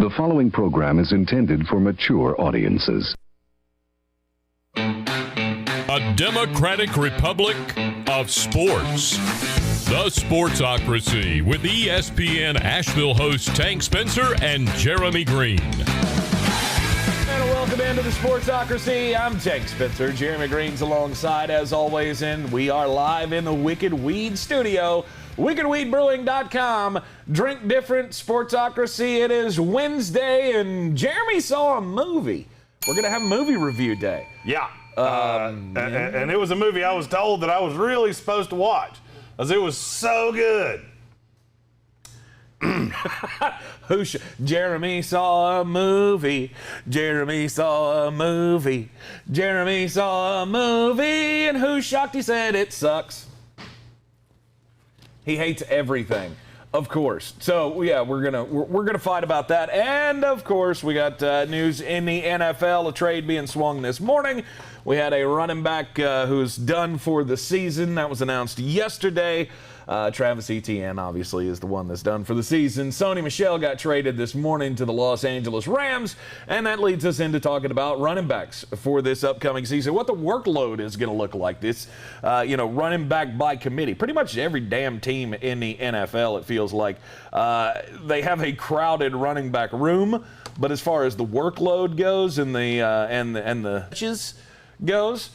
The following program is intended for mature audiences. A democratic republic of sports. The Sportsocracy with ESPN Asheville hosts Tank Spencer and Jeremy Greene. And welcome into the Sportsocracy. I'm Tank Spencer. Jeremy Greene's alongside as always, and we are live in the Wicked Weed studio. WickedWeedBrewing.com. Drink different, Sportsocracy. It is Wednesday, and Jeremy saw a movie. We're going to have movie review day. Yeah. And it was a movie I was told that I was really supposed to watch, because it was so good. Jeremy saw a movie. Jeremy saw a movie. Jeremy saw a movie, and who's shocked? He said it sucks. He hates everything, of course. So yeah, we're gonna fight about that. And of course, we got news in the NFL. A trade being swung this morning. We had a running back who's done for the season. That was announced yesterday. Travis Etienne, obviously, is the one that's done for the season. Sony Michelle got traded this morning to the Los Angeles Rams, and that leads us into talking about running backs for this upcoming season, what the workload is going to look like. This, running back by committee. Pretty much every damn team in the NFL, it feels like, they have a crowded running back room, but as far as the workload goes and the pitches goes,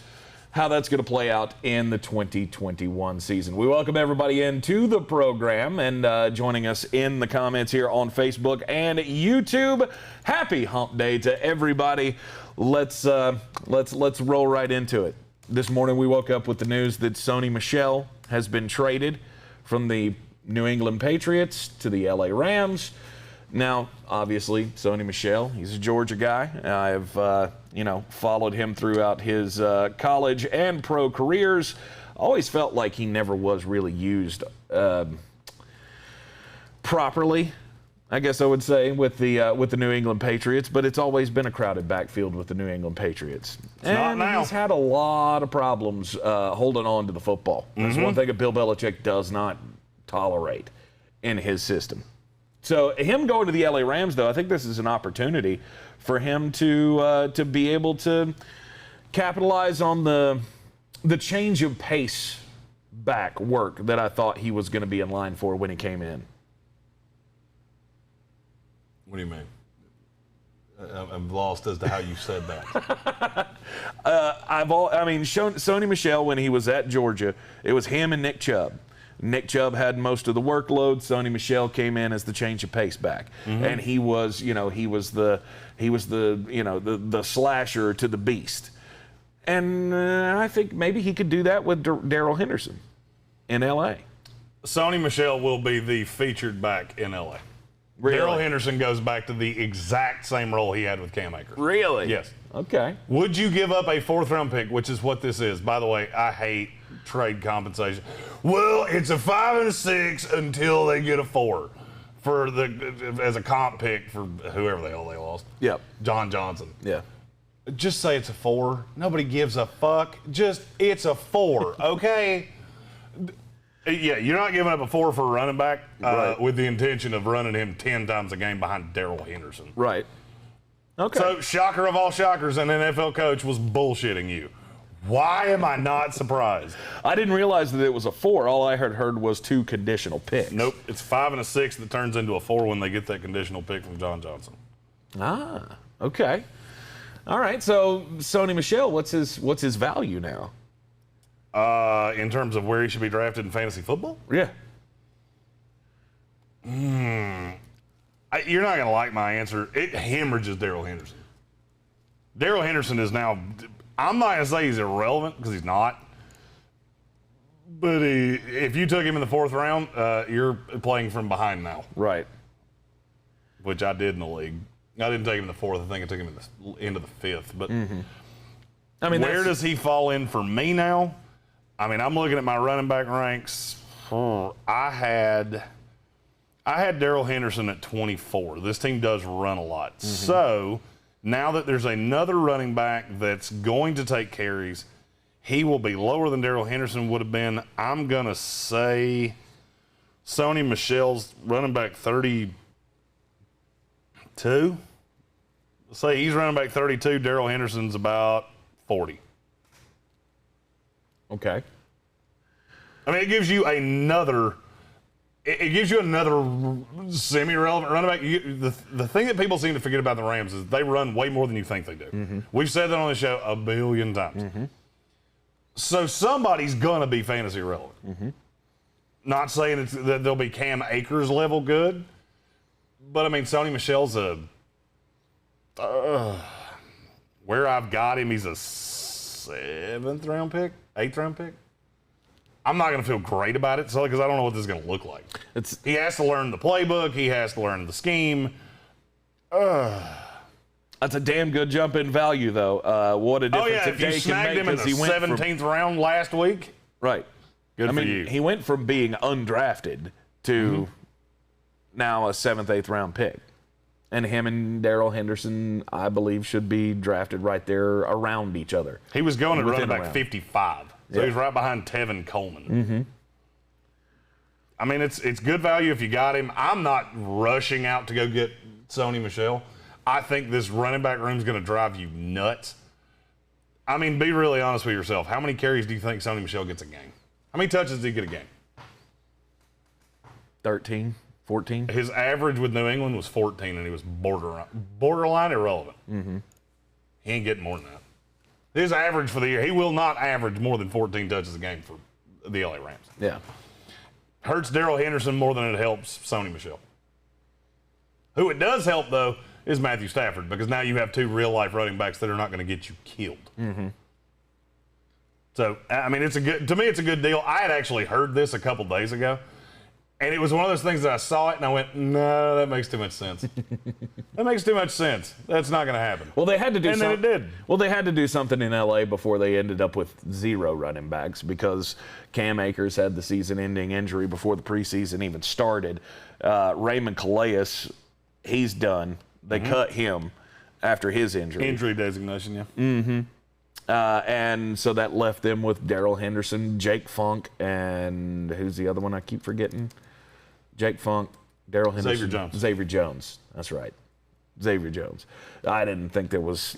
how that's going to play out in the 2021 season. We welcome everybody into the program, and joining us in the comments here on Facebook and YouTube. Happy Hump Day to everybody. Let's roll right into it. This morning we woke up with the news that Sony Michelle has been traded from the New England Patriots to the LA Rams. Now, obviously, Sony Michelle, he's a Georgia guy. I've, followed him throughout his college and pro careers. Always felt like he never was really used properly, I guess I would say, with the New England Patriots. But it's always been a crowded backfield with the New England Patriots. And he's had a lot of problems holding on to the football. That's one thing that Bill Belichick does not tolerate in his system. So him going to the LA Rams, though, I think this is an opportunity for him to be able to capitalize on the change of pace back work that I thought he was going to be in line for when he came in. What do you mean? I'm lost as to how you said that. Sony Michelle, when he was at Georgia, it was him and Nick Chubb. Nick Chubb had most of the workload. Sony Michelle came in as the change of pace back, and he was the slasher to the beast. And I think maybe he could do that with Darrell Henderson in L.A. Sony Michelle will be the featured back in L.A. Really? Darrell Henderson goes back to the exact same role he had with Cam Akers. Really? Yes. Okay. Would you give up a fourth-round pick, which is what this is? By the way, I hate trade compensation. Well, it's a 5 and a 6 until they get a 4 as a comp pick for whoever the hell they lost. Yep. John Johnson. Yeah. Just say it's a 4. Nobody gives a fuck. It's a 4, okay? Yeah, you're not giving up a 4 for a running back right. with the intention of running him 10 times a game behind Darrell Henderson. Right. Okay. So, shocker of all shockers, an NFL coach was bullshitting you. Why am I not surprised? I didn't realize that it was a 4. All I heard was 2 conditional picks. Nope, it's 5 and a 6 that turns into a 4 when they get that conditional pick from John Johnson. Ah, okay. All right. So Sony Michelle, what's his value now? In terms of where he should be drafted in fantasy football? Yeah. You're not going to like my answer. It hemorrhages Darrell Henderson. Darrell Henderson is now, I'm not going to say he's irrelevant because he's not. But if you took him in the 4th round, you're playing from behind now. Right. Which I did in the league. I didn't take him in the 4th. I think I took him in the end of the 5th. But I mean, where does he fall in for me now? I mean, I'm looking at my running back ranks. I had Darrell Henderson at 24. This team does run a lot. So now that there's another running back that's going to take carries, he will be lower than Darrell Henderson would have been. I'm going to say Sony Michel's running back 30, 2. Let's say he's running back 32. Darrell Henderson's about 40. Okay. I mean, it gives you another semi-relevant running back. The thing that people seem to forget about the Rams is they run way more than you think they do. Mm-hmm. We've said that on the show a billion times. Mm-hmm. So somebody's going to be fantasy relevant. Mm-hmm. Not saying that they'll be Cam Akers level good, but I mean, Sony Michelle's where I've got him, he's a 7th round pick, 8th round pick. I'm not going to feel great about it, because I don't know what this is going to look like. He has to learn the playbook. He has to learn the scheme. That's a damn good jump in value, though. What a difference if you snagged him in the 17th round last week. Right. Good for you. He went from being undrafted to now a 7th, 8th round pick. And him and Darrell Henderson, I believe, should be drafted right there around each other. He was going to running back 55. So he's right behind Tevin Coleman. Mm-hmm. I mean, it's good value if you got him. I'm not rushing out to go get Sony Michelle. I think this running back room is going to drive you nuts. I mean, be really honest with yourself. How many carries do you think Sony Michelle gets a game? How many touches does he get a game? 13, 14. His average with New England was 14, and he was borderline irrelevant. Mm-hmm. He ain't getting more than that. His average for the year, he will not average more than 14 touches a game for the LA Rams. Yeah. Hurts Darrell Henderson more than it helps Sony Michelle. Who it does help, though, is Matthew Stafford, because now you have 2 real-life running backs that are not going to get you killed. Mm-hmm. So, I mean, to me, it's a good deal. I had actually heard this a couple days ago, and it was one of those things that I saw it, and I went, no, that makes too much sense. That makes too much sense. That's not going to happen. Well, they had to do something. And then it did. Well, they had to do something in L.A. before they ended up with 0 running backs, because Cam Akers had the season-ending injury before the preseason even started. Raymond Kalias, he's done. They cut him after his injury. Injury designation, yeah. Mm-hmm. And so that left them with Darrell Henderson, Jake Funk, and who's the other one I keep forgetting? Jake Funk, Darrell Henderson. Xavier Jones. That's right. Xavier Jones. I didn't think there was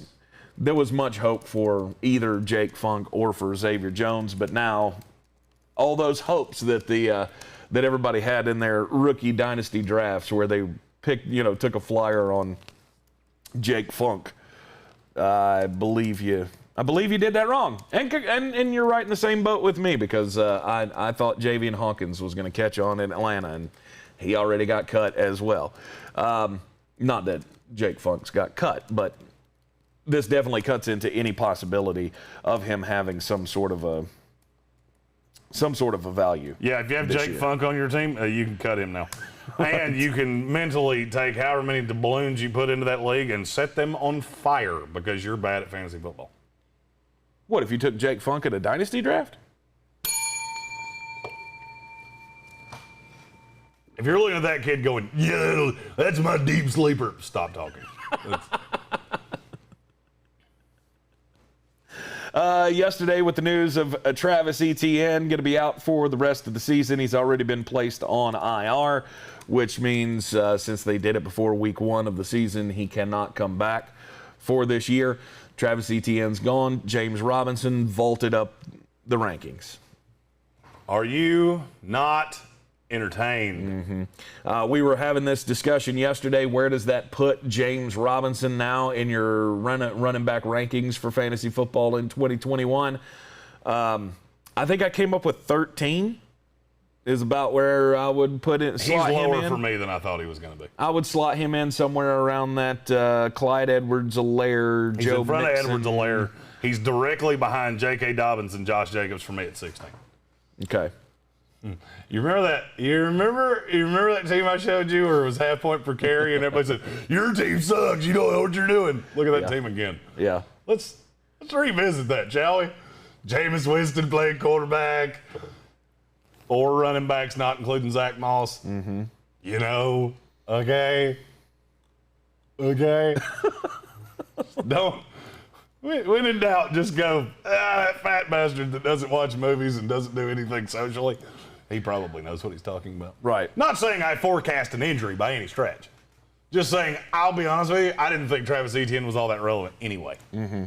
much hope for either Jake Funk or for Xavier Jones, but now all those hopes that that everybody had in their rookie dynasty drafts, where they took a flyer on Jake Funk. I believe you did that wrong, and you're right in the same boat with me, because I thought Javian Hawkins was going to catch on in Atlanta, and he already got cut as well. Not that Jake Funk's got cut, but this definitely cuts into any possibility of him having some sort of a value. Yeah, if you have Jake Funk on your team, you can cut him now. And you can mentally take however many doubloons you put into that league and set them on fire because you're bad at fantasy football. What, if you took Jake Funk at a dynasty draft? If you're looking at that kid going, yeah, that's my deep sleeper, stop talking. Yesterday, with the news of Travis Etienne going to be out for the rest of the season, he's already been placed on IR, which means since they did it before week 1 of the season, he cannot come back for this year. Travis Etienne's gone. James Robinson vaulted up the rankings. Are you not entertained? Mm-hmm. We were having this discussion yesterday. Where does that put James Robinson now in your running back rankings for fantasy football in 2021? I think I came up with 13 is about where I would put it. He's lower for me than I thought he was going to be. I would slot him in somewhere around that Clyde Edwards-Alaire, He's Joe in front Mixon. of Edwards-Alaire. He's directly behind J.K. Dobbins and Josh Jacobs for me at 16. Okay. You remember that? You remember that team I showed you where it was half point per carry and everybody said, your team sucks, you don't know what you're doing. Look at that team again. Yeah. Let's revisit that, shall we? Jameis Winston playing quarterback. 4 running backs, not including Zach Moss. Mm-hmm. Okay. Don't. When in doubt, just go, that fat bastard that doesn't watch movies and doesn't do anything socially. He probably knows what he's talking about. Right. Not saying I forecast an injury by any stretch. Just saying, I'll be honest with you, I didn't think Travis Etienne was all that relevant anyway. Mm-hmm.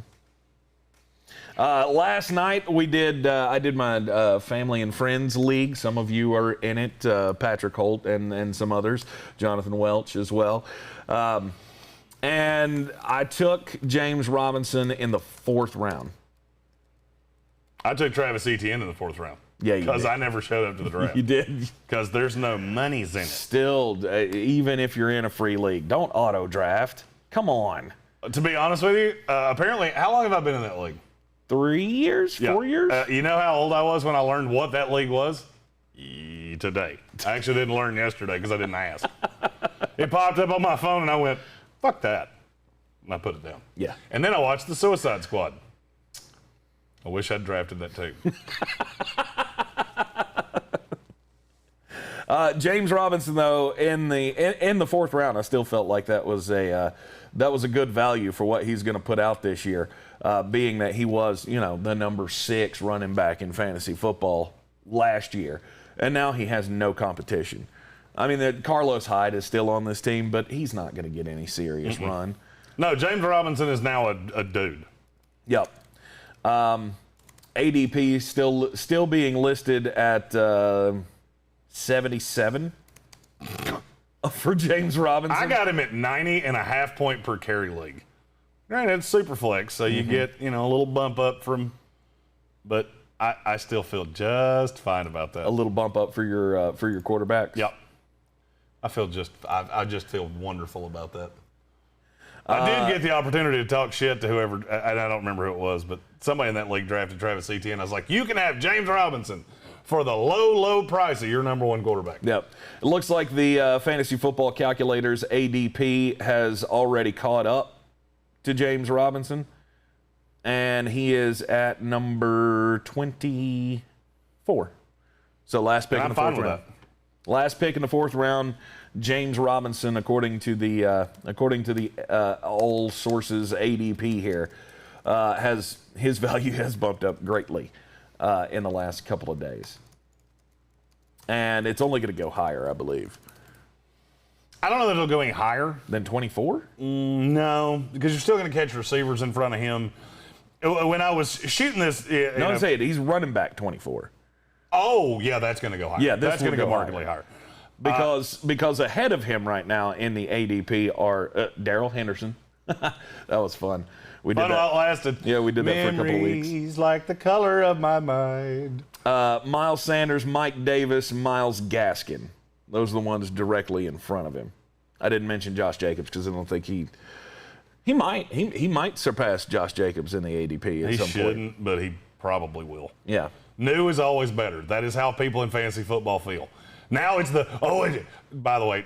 Last night I did my family and friends league. Some of you are in it, Patrick Holt and some others, Jonathan Welch as well. And I took James Robinson in the 4th round. I took Travis Etienne in the 4th round. Yeah, you did. Because I never showed up to the draft. You did. Because there's no monies in it. Still, even if you're in a free league, don't auto draft. Come on. To be honest with you, apparently, how long have I been in that league? 3 years? 4 years? You know how old I was when I learned what that league was? Today. I actually didn't learn yesterday because I didn't ask. It popped up on my phone and I went, fuck that. And I put it down. Yeah. And then I watched the Suicide Squad. I wish I'd drafted that too. James Robinson, though, in the 4th round, I still felt like that was a good value for what he's going to put out this year, being that he was, the number 6 running back in fantasy football last year, and now he has no competition. I mean, Carlos Hyde is still on this team, but he's not going to get any serious run. No, James Robinson is now a dude. Yep. ADP still being listed at 77 for James Robinson. I got him at 90.5 point per carry league. Granted, it's super flex, so you get a little bump up from, but I still feel just fine about that. A little bump up for your quarterback. Yep. I just feel wonderful about that. I did get the opportunity to talk shit to whoever, and I don't remember who it was, but somebody in that league drafted Travis Etienne. I was like, you can have James Robinson for the low price of your number 1 quarterback. Yep. It looks like the Fantasy Football Calculator's ADP has already caught up to James Robinson, and he is at number 24. So last pick in the 4th round. Last pick in the 4th round, James Robinson, according to the all sources ADP here, his value has bumped up greatly in the last couple of days, and it's only going to go higher, I believe. I don't know that it'll go any higher than 24. No, because you're still going to catch receivers in front of him. When I was shooting this, no, I'm saying he's running back 24. Oh, yeah, that's going to go higher. Yeah, that's going to go markedly higher. Because ahead of him right now in the ADP are Darrell Henderson. That was fun. We did that. Outlasted. Yeah, we did that for a couple of weeks. Memories like the color of my mind. Miles Sanders, Mike Davis, Myles Gaskin. Those are the ones directly in front of him. I didn't mention Josh Jacobs because I don't think he might surpass Josh Jacobs in the ADP at some point. He shouldn't, but he probably will. Yeah. New is always better. That is how people in fantasy football feel. Now it's by the way,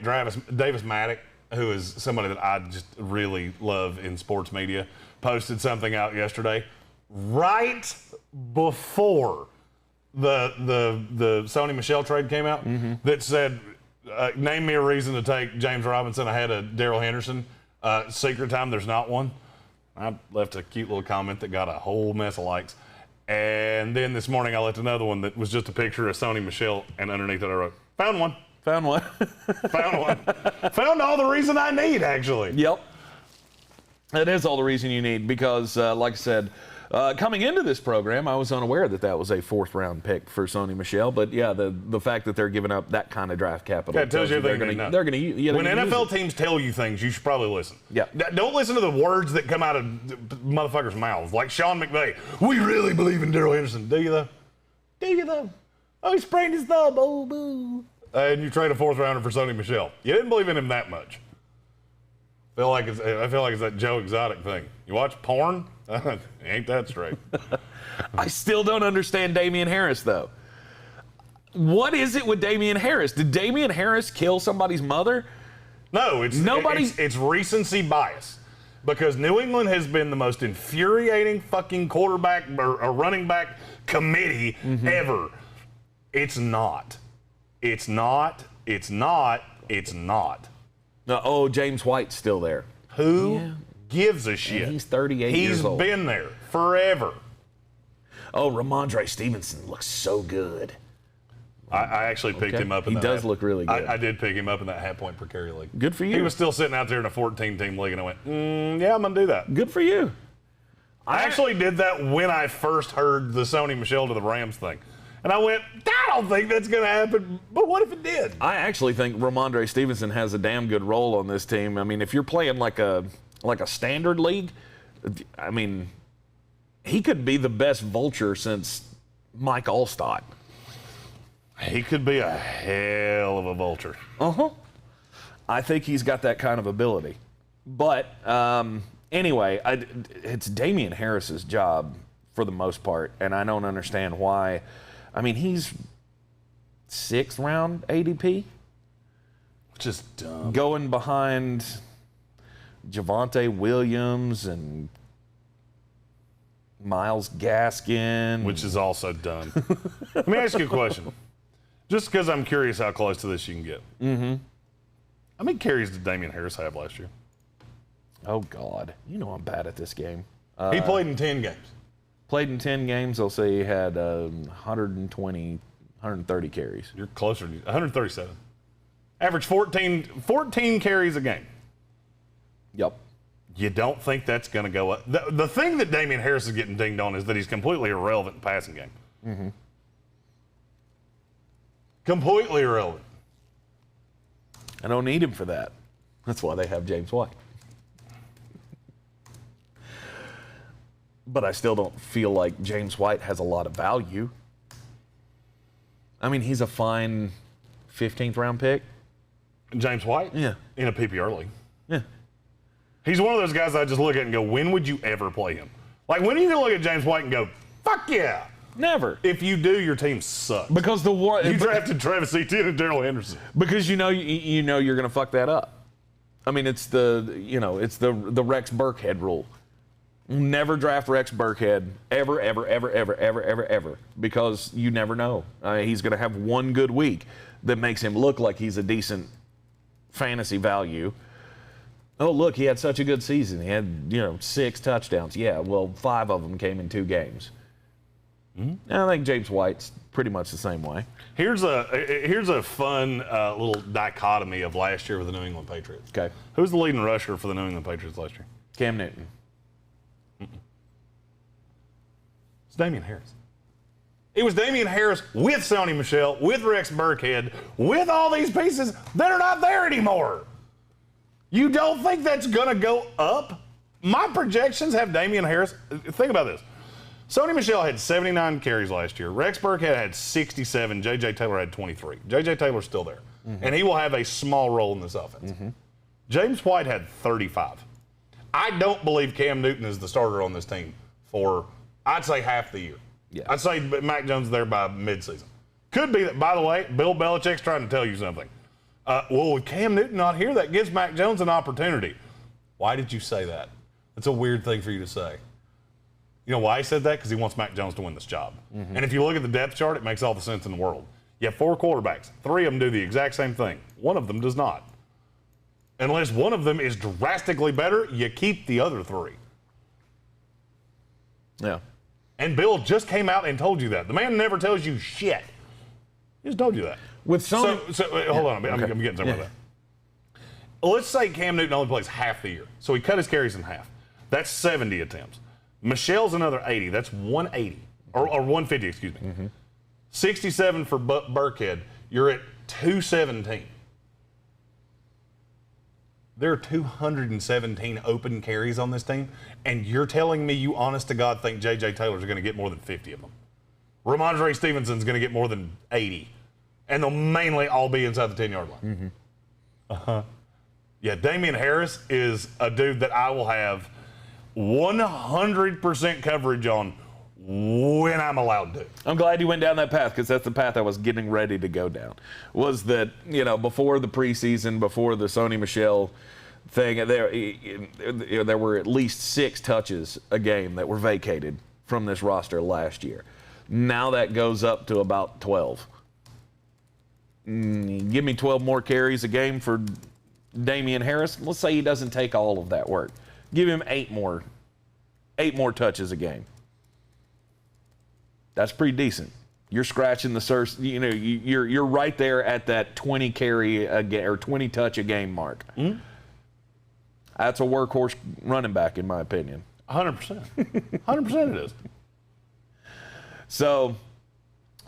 Davis Maddock, who is somebody that I just really love in sports media, posted something out yesterday right before the Sony Michelle trade came out that said, name me a reason to take James Robinson ahead of Darrell Henderson. Secret time, there's not one. I left a cute little comment that got a whole mess of likes. And then this morning I left another one that was just a picture of Sony Michelle, and underneath it I wrote, found one. Found one. Found one. Found all the reason I need, actually. Yep. That is all the reason you need because, like I said, coming into this program, I was unaware that was a 4th round pick for Sony Michelle. But yeah, the fact that they're giving up that kind of draft capital, that tells you they're going to. When NFL teams tell you things, you should probably listen. Yeah. Don't listen to the words that come out of motherfuckers' mouths, like Sean McVay. We really believe in Darrell Henderson. Do you though? Do you though? Oh, he sprained his thumb. Oh, boo. And you trade a 4th rounder for Sony Michelle. You didn't believe in him that much. I feel like it's that Joe Exotic thing. You watch porn? Ain't that straight. I still don't understand Damian Harris, though. What is it with Damian Harris? Did Damian Harris kill somebody's mother? No, it's recency bias. Because New England has been the most infuriating fucking quarterback or running back committee ever. It's not. It's not. It's not. It's not. No, James White's still there. Who gives a shit? And he's 38 years old. He's been there forever. Oh, Ramondre Stevenson looks so good. I actually picked him up. He does look really good. I did pick him up in that half point per carry league. Good for you. He was still sitting out there in a 14-team league, and I went, yeah, I'm going to do that. Good for you. I actually did that when I first heard the Sony Michelle to the Rams thing. And I went, I don't think that's going to happen, but what if it did? I actually think Ramondre Stevenson has a damn good role on this team. I mean, if you're playing like a standard league, I mean, he could be the best vulture since Mike Allstott. He could be a hell of a vulture. I think he's got that kind of ability. But anyway, it's Damian Harris's job for the most part, and I don't understand why. I mean, he's 6th round ADP. Which is dumb. Going behind Javonte Williams and Myles Gaskin. Which is also dumb. Let me ask you a question. Just because I'm curious how close to this you can get. How many carries did Damian Harris have last year? Oh, God. You know I'm bad at this game. He played in 10 games. Played in 10 games. I'll say he had 130 carries. You're closer to 137. Average 14 carries a game. Yep. You don't think that's going to go up? The thing that Damian Harris is getting dinged on is that he's completely irrelevant in the passing game. Completely irrelevant. I don't need him for that. That's why they have James White. But I still don't feel like James White has a lot of value. I mean, he's a fine 15th round pick. James White? Yeah. In a PPR league. Yeah. He's one of those guys I just look at and go, when would you ever play him? Like, when are you going to look at James White and go, fuck yeah? Never. If you do, your team sucks. Because you drafted Travis Etienne and Darrell Henderson. Because you know you're going to fuck that up. I mean, it's the Rex Burkhead rule. Never draft Rex Burkhead ever, because you never know. He's going to have one good week that makes him look like he's a decent fantasy value. Oh, look, he had such a good season. He had 6 touchdowns. Yeah, well, 5 of them came in 2 games. I think James White's pretty much the same way. Here's a fun little dichotomy of last year with the New England Patriots. Okay. Who's the leading rusher for the New England Patriots last year? Cam Newton. It's Damian Harris. It was Damian Harris with Sony Michelle, with Rex Burkhead, with all these pieces that are not there anymore. You don't think that's going to go up? My projections have Damian Harris. Think about this. Sony Michelle had 79 carries last year. Rex Burkhead had 67. J.J. Taylor had 23. J.J. Taylor's still there. And he will have a small role in this offense. James White had 35. I don't believe Cam Newton is the starter on this team for, I'd say, half the year. Yeah. I'd say Mac Jones is there by midseason. Could be that, by the way, Bill Belichick's trying to tell you something. Well, with Cam Newton not here, that gives Mac Jones an opportunity. Why did you say that? That's a weird thing for you to say. You know why he said that? Because he wants Mac Jones to win this job. And if you look at the depth chart, it makes all the sense in the world. You have 4 quarterbacks. 3 of them do the exact same thing. 1 of them does not. Unless one of them is drastically better, you keep the other 3. Yeah. And Bill just came out and told you that. The man never tells you shit. He just told you that. With Sony, Hold on. I'm getting somewhere with that. Let's say Cam Newton only plays half the year. So he cut his carries in half. That's 70 attempts. Michelle's another 80. That's 180. Or 150, excuse me. 67 for Burkhead. You're at 217. There are 217 open carries on this team, and you're telling me you honest to God think J.J. Taylor's going to get more than 50 of them. Ramondre Stevenson's going to get more than 80. And they'll mainly all be inside the 10-yard line. Yeah, Damian Harris is a dude that I will have 100% coverage on when I'm allowed to. I'm glad you went down that path, because that's the path I was getting ready to go down. Was that, before the preseason, before the Sony Michelle thing, there were at least 6 touches a game that were vacated from this roster last year. Now that goes up to about 12. Give me 12 more carries a game for Damian Harris. Let's say he doesn't take all of that work. Give him 8 more touches a game. That's pretty decent. you're scratching the surface. You know, you're right there at that 20 carry a game or 20 touch a game mark. Mm-hmm. That's a workhorse running back, in my opinion. 100%. 100% it is. So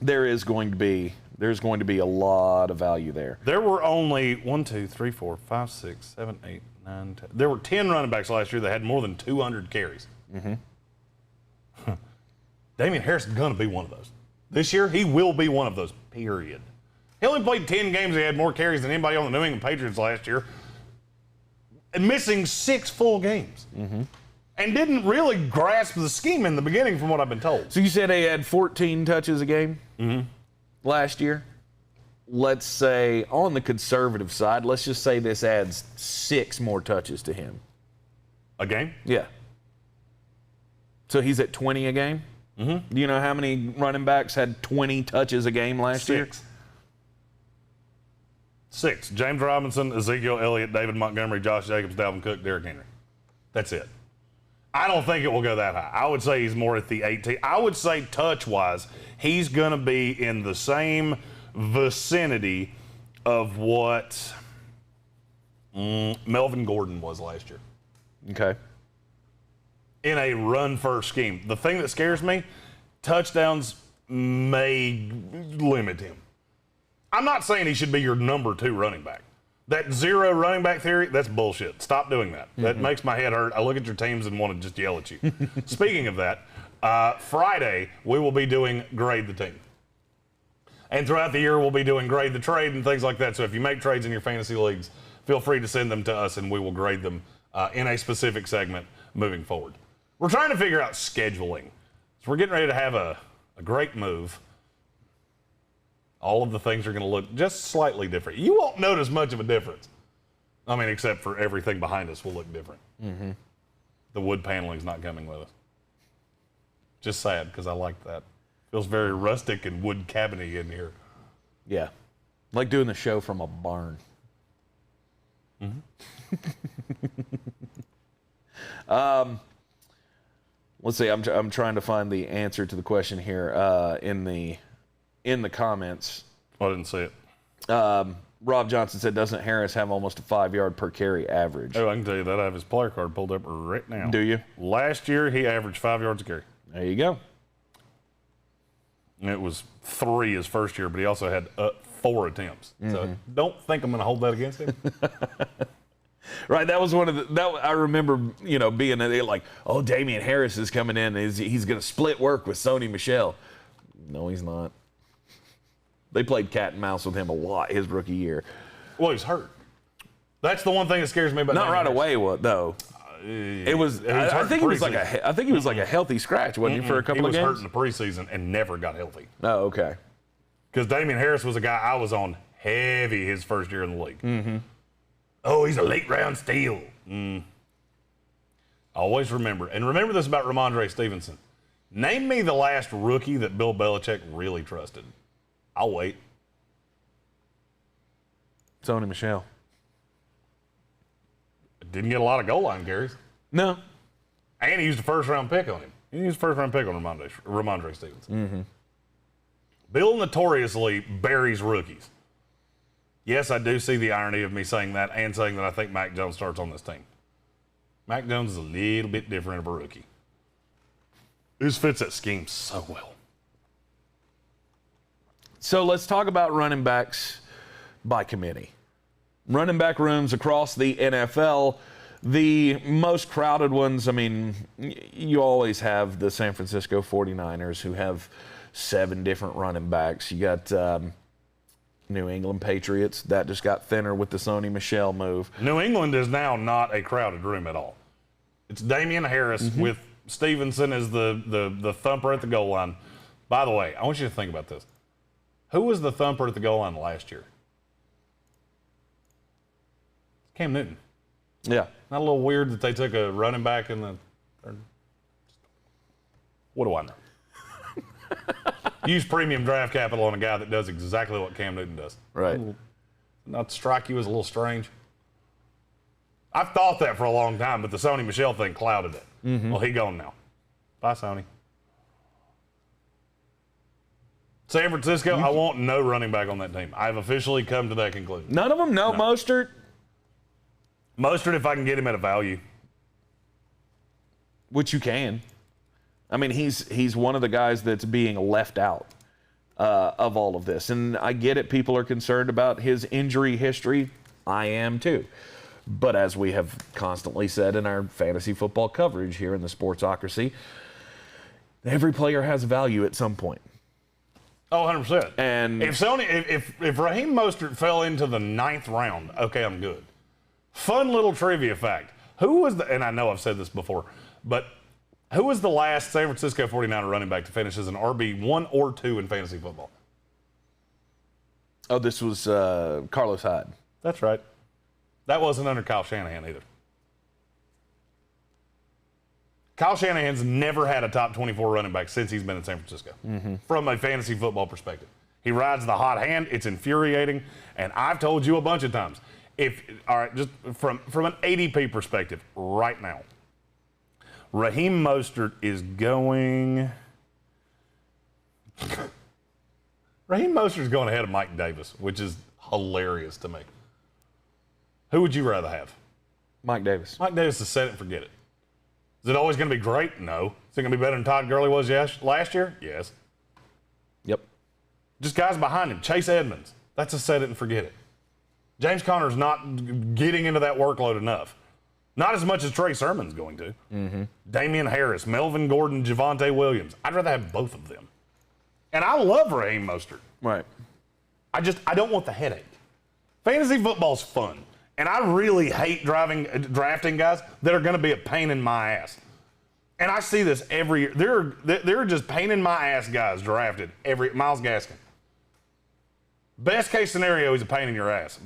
there's going to be a lot of value there. There were only 1, 2, 3, 4, 5, 6, 7, 8, 9, 10. There were 10 running backs last year that had more than 200 carries. Mm-hmm. Damian Harris is going to be one of those. This year, he will be one of those, period. He only played 10 games. He had more carries than anybody on the New England Patriots last year, and missing 6 full games. Mm-hmm. And didn't really grasp the scheme in the beginning, from what I've been told. So you said he had 14 touches a game last year? Let's say, on the conservative side, let's just say this adds 6 more touches to him. A game? Yeah. So he's at 20 a game? Mm-hmm. Do you know how many running backs had 20 touches a game last year? 6. James Robinson, Ezekiel Elliott, David Montgomery, Josh Jacobs, Dalvin Cook, Derrick Henry. That's it. I don't think it will go that high. I would say he's more at the 18. I would say touch-wise, he's going to be in the same vicinity of what Melvin Gordon was last year. Okay. In a run-first scheme. The thing that scares me, touchdowns may limit him. I'm not saying he should be your number 2 running back. That 0 running back theory, that's bullshit. Stop doing that. Mm-hmm. That makes my head hurt. I look at your teams and want to just yell at you. Speaking of that, Friday, we will be doing Grade the Team. And throughout the year, we'll be doing Grade the Trade and things like that. So if you make trades in your fantasy leagues, feel free to send them to us, and we will grade them in a specific segment moving forward. We're trying to figure out scheduling. So we're getting ready to have a great move. All of the things are going to look just slightly different. You won't notice much of a difference. I mean, except for everything behind us will look different. Mm-hmm. The wood paneling's not coming with us. Just sad, because I like that. Feels very rustic and wood cabiny in here. Yeah. Like doing the show from a barn. Mm-hmm. Let's see. I'm trying to find the answer to the question here in the comments. I didn't see it. Rob Johnson said, doesn't Harris have almost a 5-yard per carry average? Oh, I can tell you that. I have his player card pulled up right now. Do you? Last year, he averaged 5 yards a carry. There you go. And it was 3 his first year, but he also had 4 attempts. Mm-hmm. So don't think I'm going to hold that against him. Right, that was one of the. I remember, being like, oh, Damian Harris is coming in. He's going to split work with Sony Michelle. No, he's not. They played cat and mouse with him a lot his rookie year. Well, he's hurt. That's the one thing that scares me about. Not right away, though. It was. I think he was like a healthy scratch, wasn't he, for a couple of games? He was hurt in the preseason and never got healthy. Oh, okay. Because Damian Harris was a guy I was on heavy his first year in the league. Mm-hmm. Oh, he's a late round steal. Always remember this about Ramondre Stevenson. Name me the last rookie that Bill Belichick really trusted. I'll wait. Sony Michelle. Didn't get a lot of goal line carries. No. And he used a first-round pick on him. He used a first-round pick on Ramondre Stevenson. Mm-hmm. Bill notoriously buries rookies. Yes, I do see the irony of me saying that and saying that I think Mac Jones starts on this team. Mac Jones is a little bit different of a rookie. He just fits that scheme so well. So let's talk about running backs by committee. Running back rooms across the NFL, the most crowded ones, I mean, you always have the San Francisco 49ers who have 7 different running backs. You got New England Patriots. That just got thinner with the Sony Michelle move. New England is now not a crowded room at all. It's Damian Harris with Stevenson as the thumper at the goal line. By the way, I want you to think about this. Who was the thumper at the goal line last year? Cam Newton. Yeah. Not a little weird that they took a running back in the third? What do I know? Use premium draft capital on a guy that does exactly what Cam Newton does. Right. Not strike you as a little strange? I've thought that for a long time, but the Sony Michelle thing clouded it. Mm-hmm. Well, he gone now. Bye, Sony. San Francisco, I want no running back on that team. I've officially come to that conclusion. None of them? No. Mostert? Mostert, if I can get him at a value. Which you can. I mean, he's one of the guys that's being left out of all of this. And I get it. People are concerned about his injury history. I am too. But as we have constantly said in our fantasy football coverage here in the Sportsocracy, every player has value at some point. Oh, 100%. And if Raheem Mostert fell into the 9th round, okay, I'm good. Fun little trivia fact. Who was and I know I've said this before, but who was the last San Francisco 49er running back to finish as an RB1 or 2 in fantasy football? Oh, this was Carlos Hyde. That's right. That wasn't under Kyle Shanahan either. Kyle Shanahan's never had a top 24 running back since he's been in San Francisco, from a fantasy football perspective. He rides the hot hand. It's infuriating. And I've told you a bunch of times, all right, just from an ADP perspective right now, Raheem Mostert is going ahead of Mike Davis, which is hilarious to me. Who would you rather have? Mike Davis. Mike Davis has set it and forget it. Is it always going to be great? No. Is it going to be better than Todd Gurley was last year? Yes. Yep. Just guys behind him. Chase Edmonds. That's a set it and forget it. James Conner's not getting into that workload enough. Not as much as Trey Sermon's going to. Damian Harris, Melvin Gordon, Javonte Williams. I'd rather have both of them. And I love Raheem Mostert. Right. I don't want the headache. Fantasy football's fun. And I really hate drafting guys that are going to be a pain in my ass. And I see this every year. There are just pain in my ass guys drafted Myles Gaskin. Best case scenario, he's a pain in your ass.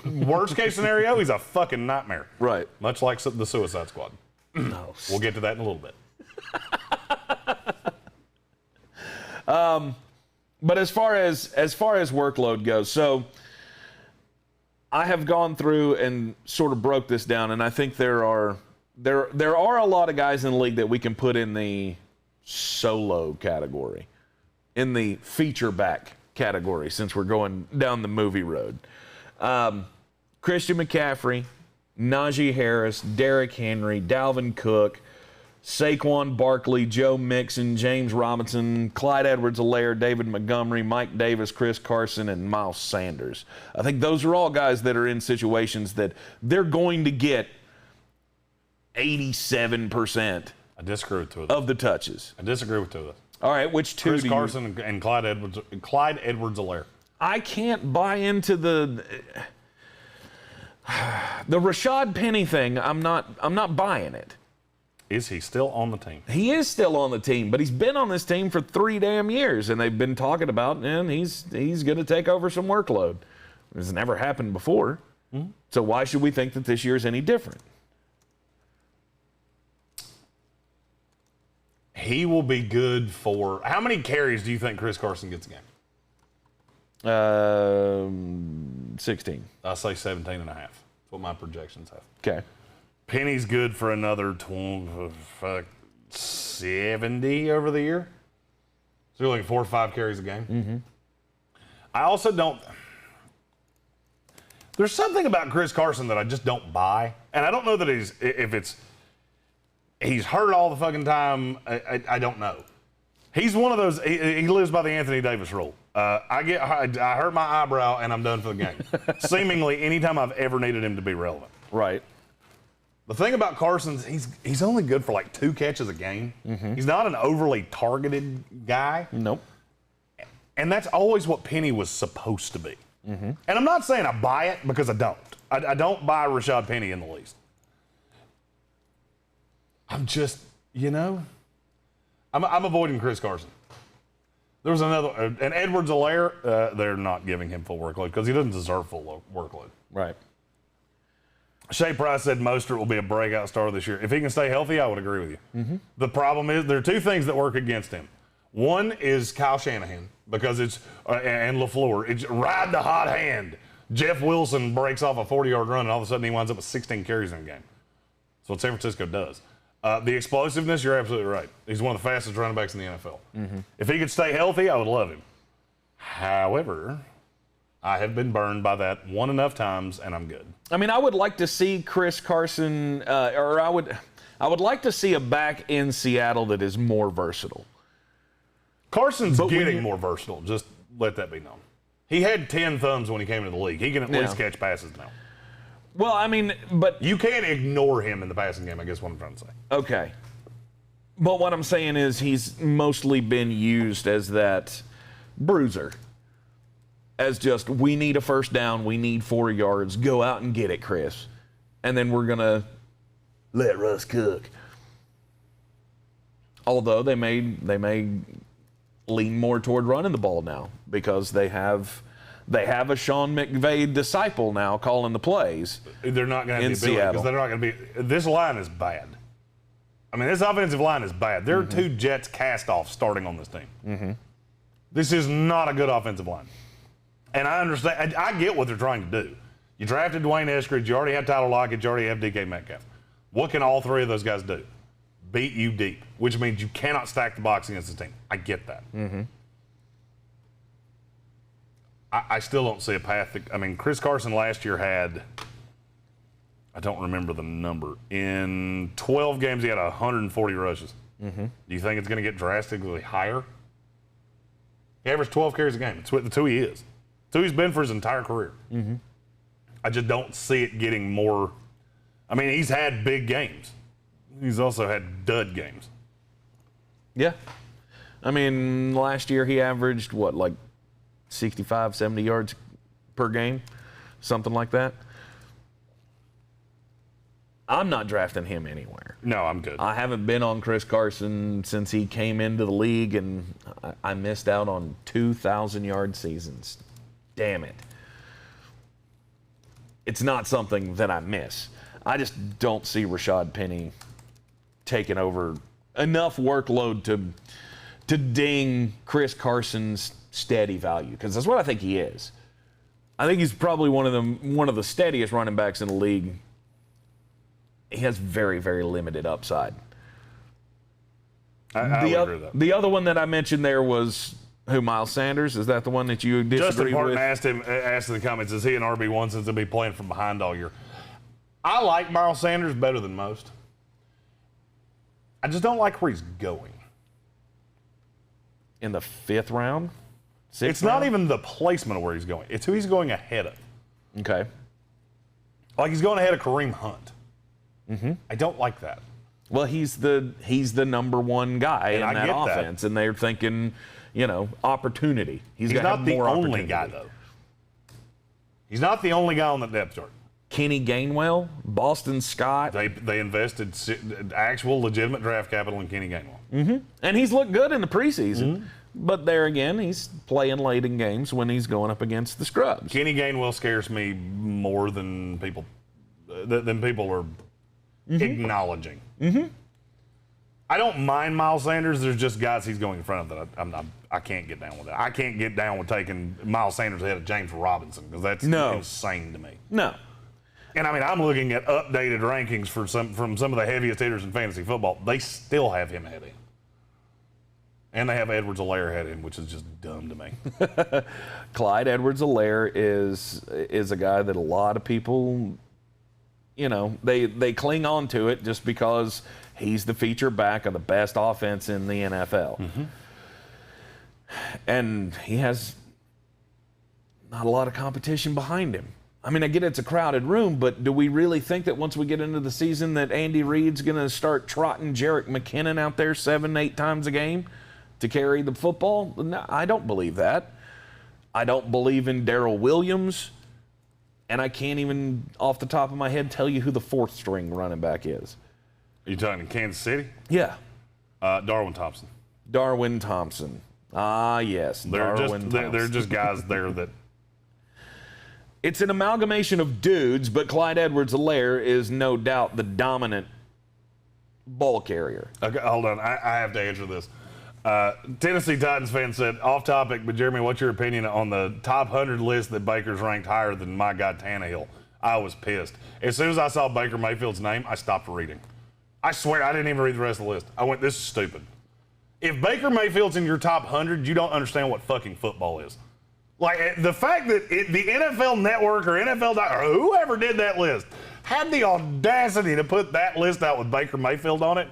Worst case scenario, he's a fucking nightmare. Right. Much like the Suicide Squad. No. We'll get to that in a little bit. But as far as workload goes, so I have gone through and sort of broke this down, and I think there are a lot of guys in the league that we can put in the solo category, in the feature back category, since we're going down the movie road. Christian McCaffrey, Najee Harris, Derrick Henry, Dalvin Cook, Saquon Barkley, Joe Mixon, James Robinson, Clyde Edwards-Helaire, David Montgomery, Mike Davis, Chris Carson, and Miles Sanders. I think those are all guys that are in situations that they're going to get 87% I disagree with two of of the touches. I disagree with two of those. All right, which two Chris do Carson and Clyde Edwards-Helaire. I can't buy into the Rashad Penny thing. I'm not buying it. Is he still on the team? He is still on the team, but he's been on this team for 3 damn years, and they've been talking about, and he's going to take over some workload. This has never happened before. So why should we think that this year is any different? He will be good for... How many carries do you think Chris Carson gets a game? 16. I'll say 17 and a half. That's what my projections have. Okay. Penny's good for another 70 over the year. So you're looking 4 or 5 carries a game. I also don't... There's something about Chris Carson that I just don't buy. And I don't know that he's hurt all the fucking time. I don't know. He's one of those, he lives by the Anthony Davis rule. I hurt my eyebrow and I'm done for the game. Seemingly anytime I've ever needed him to be relevant. Right. The thing about Carson's, he's only good for like 2 catches a game. He's not an overly targeted guy. Nope. And that's always what Penny was supposed to be. And I'm not saying I buy it because I don't. I don't buy Rashad Penny in the least. I'm just, I'm avoiding Chris Carson. There was another, and Edwards-Helaire, they're not giving him full workload because he doesn't deserve full workload. Right. Shea Price said Mostert will be a breakout star this year. If he can stay healthy, I would agree with you. The problem is there are 2 things that work against him. One is Kyle Shanahan because it's and LaFleur. It's ride the hot hand. Jeff Wilson breaks off a 40-yard run and all of a sudden he winds up with 16 carries in a game. That's what San Francisco does. The explosiveness, you're absolutely right. He's one of the fastest running backs in the NFL. If he could stay healthy, I would love him. However, I have been burned by that one enough times, and I'm good. I mean, I would like to see Chris Carson, or I would like to see a back in Seattle that is more versatile. Carson's getting more versatile. Just let that be known. He had 10 thumbs when he came into the league. He can at least catch passes now. Well, I mean, but you can't ignore him in the passing game, I guess what I'm trying to say. Okay. But what I'm saying is he's mostly been used as that bruiser. As just, we need a first down, we need 4 yards, go out and get it, Chris. And then we're going to let Russ cook. Although they may lean more toward running the ball now because they have a Sean McVay disciple now calling the plays. They're not going to have the ability because they're not going to be. This line is bad. I mean, this offensive line is bad. There are 2 Jets cast-offs starting on this team. This is not a good offensive line. And I understand. I get what they're trying to do. You drafted Dwayne Eskridge. You already have Tyler Lockett. You already have DK Metcalf. What can all 3 of those guys do? Beat you deep, which means you cannot stack the box against the team. I get that. I still don't see a path. Chris Carson last year had, I don't remember the number. In 12 games, he had 140 rushes. Do you think it's going to get drastically higher? He averaged 12 carries a game. It's who he is. It's who he's been for his entire career. I just don't see it getting more. I mean, he's had big games. He's also had dud games. Yeah. I mean, last year he averaged, 65, 70 yards per game? Something like that. I'm not drafting him anywhere. No, I'm good. I haven't been on Chris Carson since he came into the league, and I missed out on 2,000-yard seasons. Damn it. It's not something that I miss. I just don't see Rashad Penny taking over enough workload to ding Chris Carson's steady value, because that's what I think he is. I think he's probably one of the steadiest running backs in the league. He has very, very limited upside. I would agree with that. The other one that I mentioned there was who, Miles Sanders? Is that the one that you disagree with? Justin Parton asked in the comments, is he an RB1 since he'll be playing from behind all year? I like Miles Sanders better than most. I just don't like where he's going. In the 5th round? It's not even the placement of where he's going. It's who he's going ahead of. Okay. Like he's going ahead of Kareem Hunt. I don't like that. Well, he's the number 1 guy in that offense, and they're thinking, opportunity. He's not the only guy, though. He's not the only guy on the depth chart. Kenny Gainwell, Boston Scott. They invested actual legitimate draft capital in Kenny Gainwell. And he's looked good in the preseason. But there again, he's playing late in games when he's going up against the scrubs. Kenny Gainwell scares me more than people are acknowledging. I don't mind Miles Sanders. There's just guys he's going in front of that I can't get down with that. I can't get down with taking Miles Sanders ahead of James Robinson because that's insane to me. No. And I'm looking at updated rankings from some of the heaviest hitters in fantasy football. They still have him ahead of him. And they have Edwards-Helaire ahead of him, which is just dumb to me. Clyde Edwards-Helaire is a guy that a lot of people, they cling on to it just because he's the feature back of the best offense in the NFL. And he has not a lot of competition behind him. I get it's a crowded room, but do we really think that once we get into the season that Andy Reid's going to start trotting Jerick McKinnon out there 7-8 times a game to carry the football? No, I don't believe that. I don't believe in Darrell Williams, and I can't even, off the top of my head, tell you who the 4th-string running back is. Are you talking Kansas City? Yeah. Darwin Thompson. Darwin Thompson. Ah, yes. They're just guys there that... It's an amalgamation of dudes, but Clyde Edwards-Helaire is no doubt the dominant ball carrier. Okay, hold on. I have to answer this. Tennessee Titans fan said, off topic, but Jeremy, what's your opinion on the top 100 list that Baker's ranked higher than my guy Tannehill? I was pissed. As soon as I saw Baker Mayfield's name, I stopped reading. I swear I didn't even read the rest of the list. I went, this is stupid. If Baker Mayfield's in your top 100, you don't understand what fucking football is. Like, the fact that the NFL Network or NFL or whoever did that list had the audacity to put that list out with Baker Mayfield on it,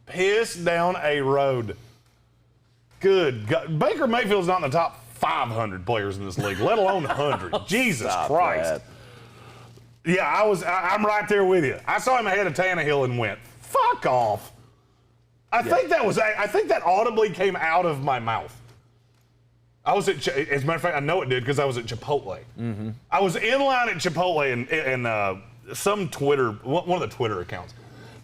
pissed down a road. Good God. Baker Mayfield's not in the top 500 players in this league, let alone 100. Jesus Christ. That. Yeah, I'm right there with you. I saw him ahead of Tannehill and went, fuck off. I think that audibly came out of my mouth. I was at, as a matter of fact, I know it did because I was at Chipotle. Mm-hmm. I was in line at Chipotle and some Twitter, one of the Twitter accounts,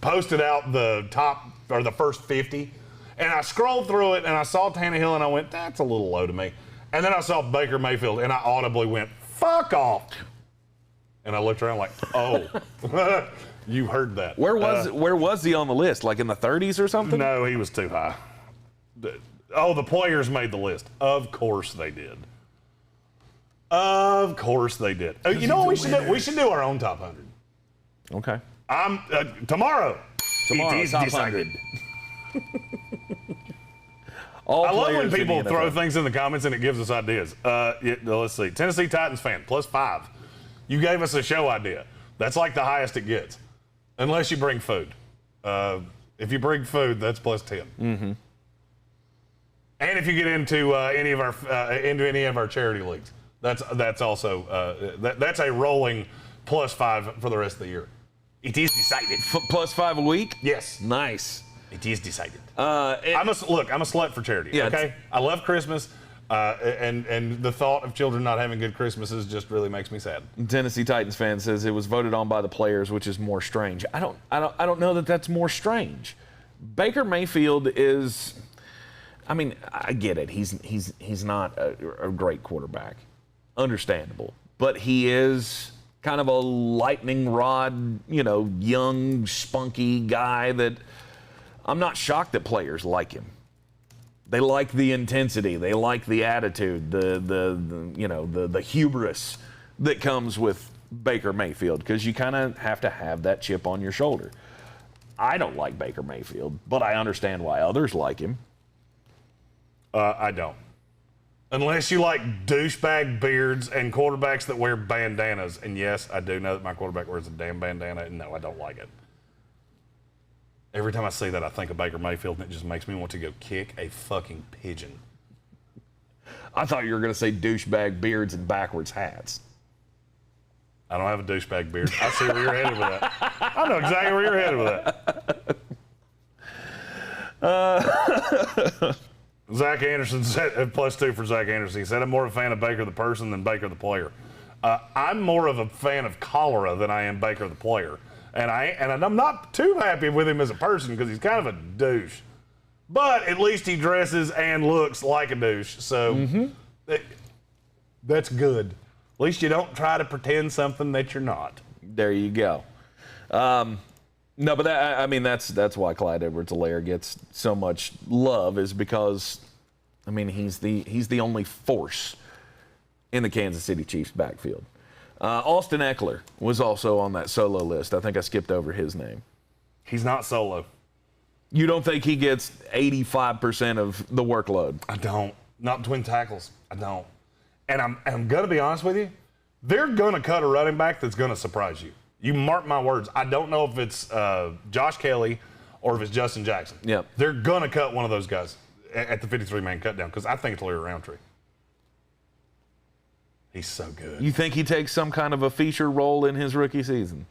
posted out the top or the first 50. And I scrolled through it and I saw Tannehill and I went, that's a little low to me. And then I saw Baker Mayfield and I audibly went, fuck off. And I looked around like, oh, you heard that. Where was he on the list? Like in the 30s or something? No, he was too high. The players made the list. Of course they did. Of course they did. You know what we should do? We should do our own top 100. Okay. Tomorrow. It is top decided. 100. I love when people throw things in the comments and it gives us ideas. Let's see. Tennessee Titans fan, +5. You gave us a show idea. That's like the highest it gets. Unless you bring food. If you bring food, that's +10. Mm-hmm. And if you get into any of our charity leagues, that's also that's a rolling +5 for the rest of the year. It is decided. +5 a week? Yes. Nice. It is decided. I'm a slut for charity. Yeah, okay, I love Christmas, and the thought of children not having good Christmases just really makes me sad. Tennessee Titans fan says it was voted on by the players, which is more strange. I don't know that that's more strange. Baker Mayfield is. I mean, I get it. He's not a great quarterback. Understandable. But he is kind of a lightning rod, young, spunky guy that I'm not shocked that players like him. They like the intensity. They like the attitude, the hubris that comes with Baker Mayfield because you kind of have to have that chip on your shoulder. I don't like Baker Mayfield, but I understand why others like him. I don't. Unless you like douchebag beards and quarterbacks that wear bandanas. And yes, I do know that my quarterback wears a damn bandana, and no, I don't like it. Every time I see that, I think of Baker Mayfield, and it just makes me want to go kick a fucking pigeon. I thought you were going to say douchebag beards and backwards hats. I don't have a douchebag beard. I see where you're headed with that. I know exactly where you're headed with that. Zach Anderson said, +2 for Zach Anderson. He said, I'm more a fan of Baker the person than Baker the player. I'm more of a fan of cholera than I am Baker the player. And I'm not too happy with him as a person because he's kind of a douche. But at least he dresses and looks like a douche. So that's good. At least you don't try to pretend something that you're not. There you go. No, but that's why Clyde Edwards-Helaire gets so much love is because, he's the only force in the Kansas City Chiefs backfield. Austin Eckler was also on that solo list. I think I skipped over his name. He's not solo. You don't think he gets 85% of the workload? I don't. Not between tackles. I don't. And I'm going to be honest with you. They're going to cut a running back that's going to surprise you. You mark my words. I don't know if it's Josh Kelly or if it's Justin Jackson. Yep. They're going to cut one of those guys at the 53-man cut down because I think it's Larry Roundtree. He's so good. You think he takes some kind of a feature role in his rookie season?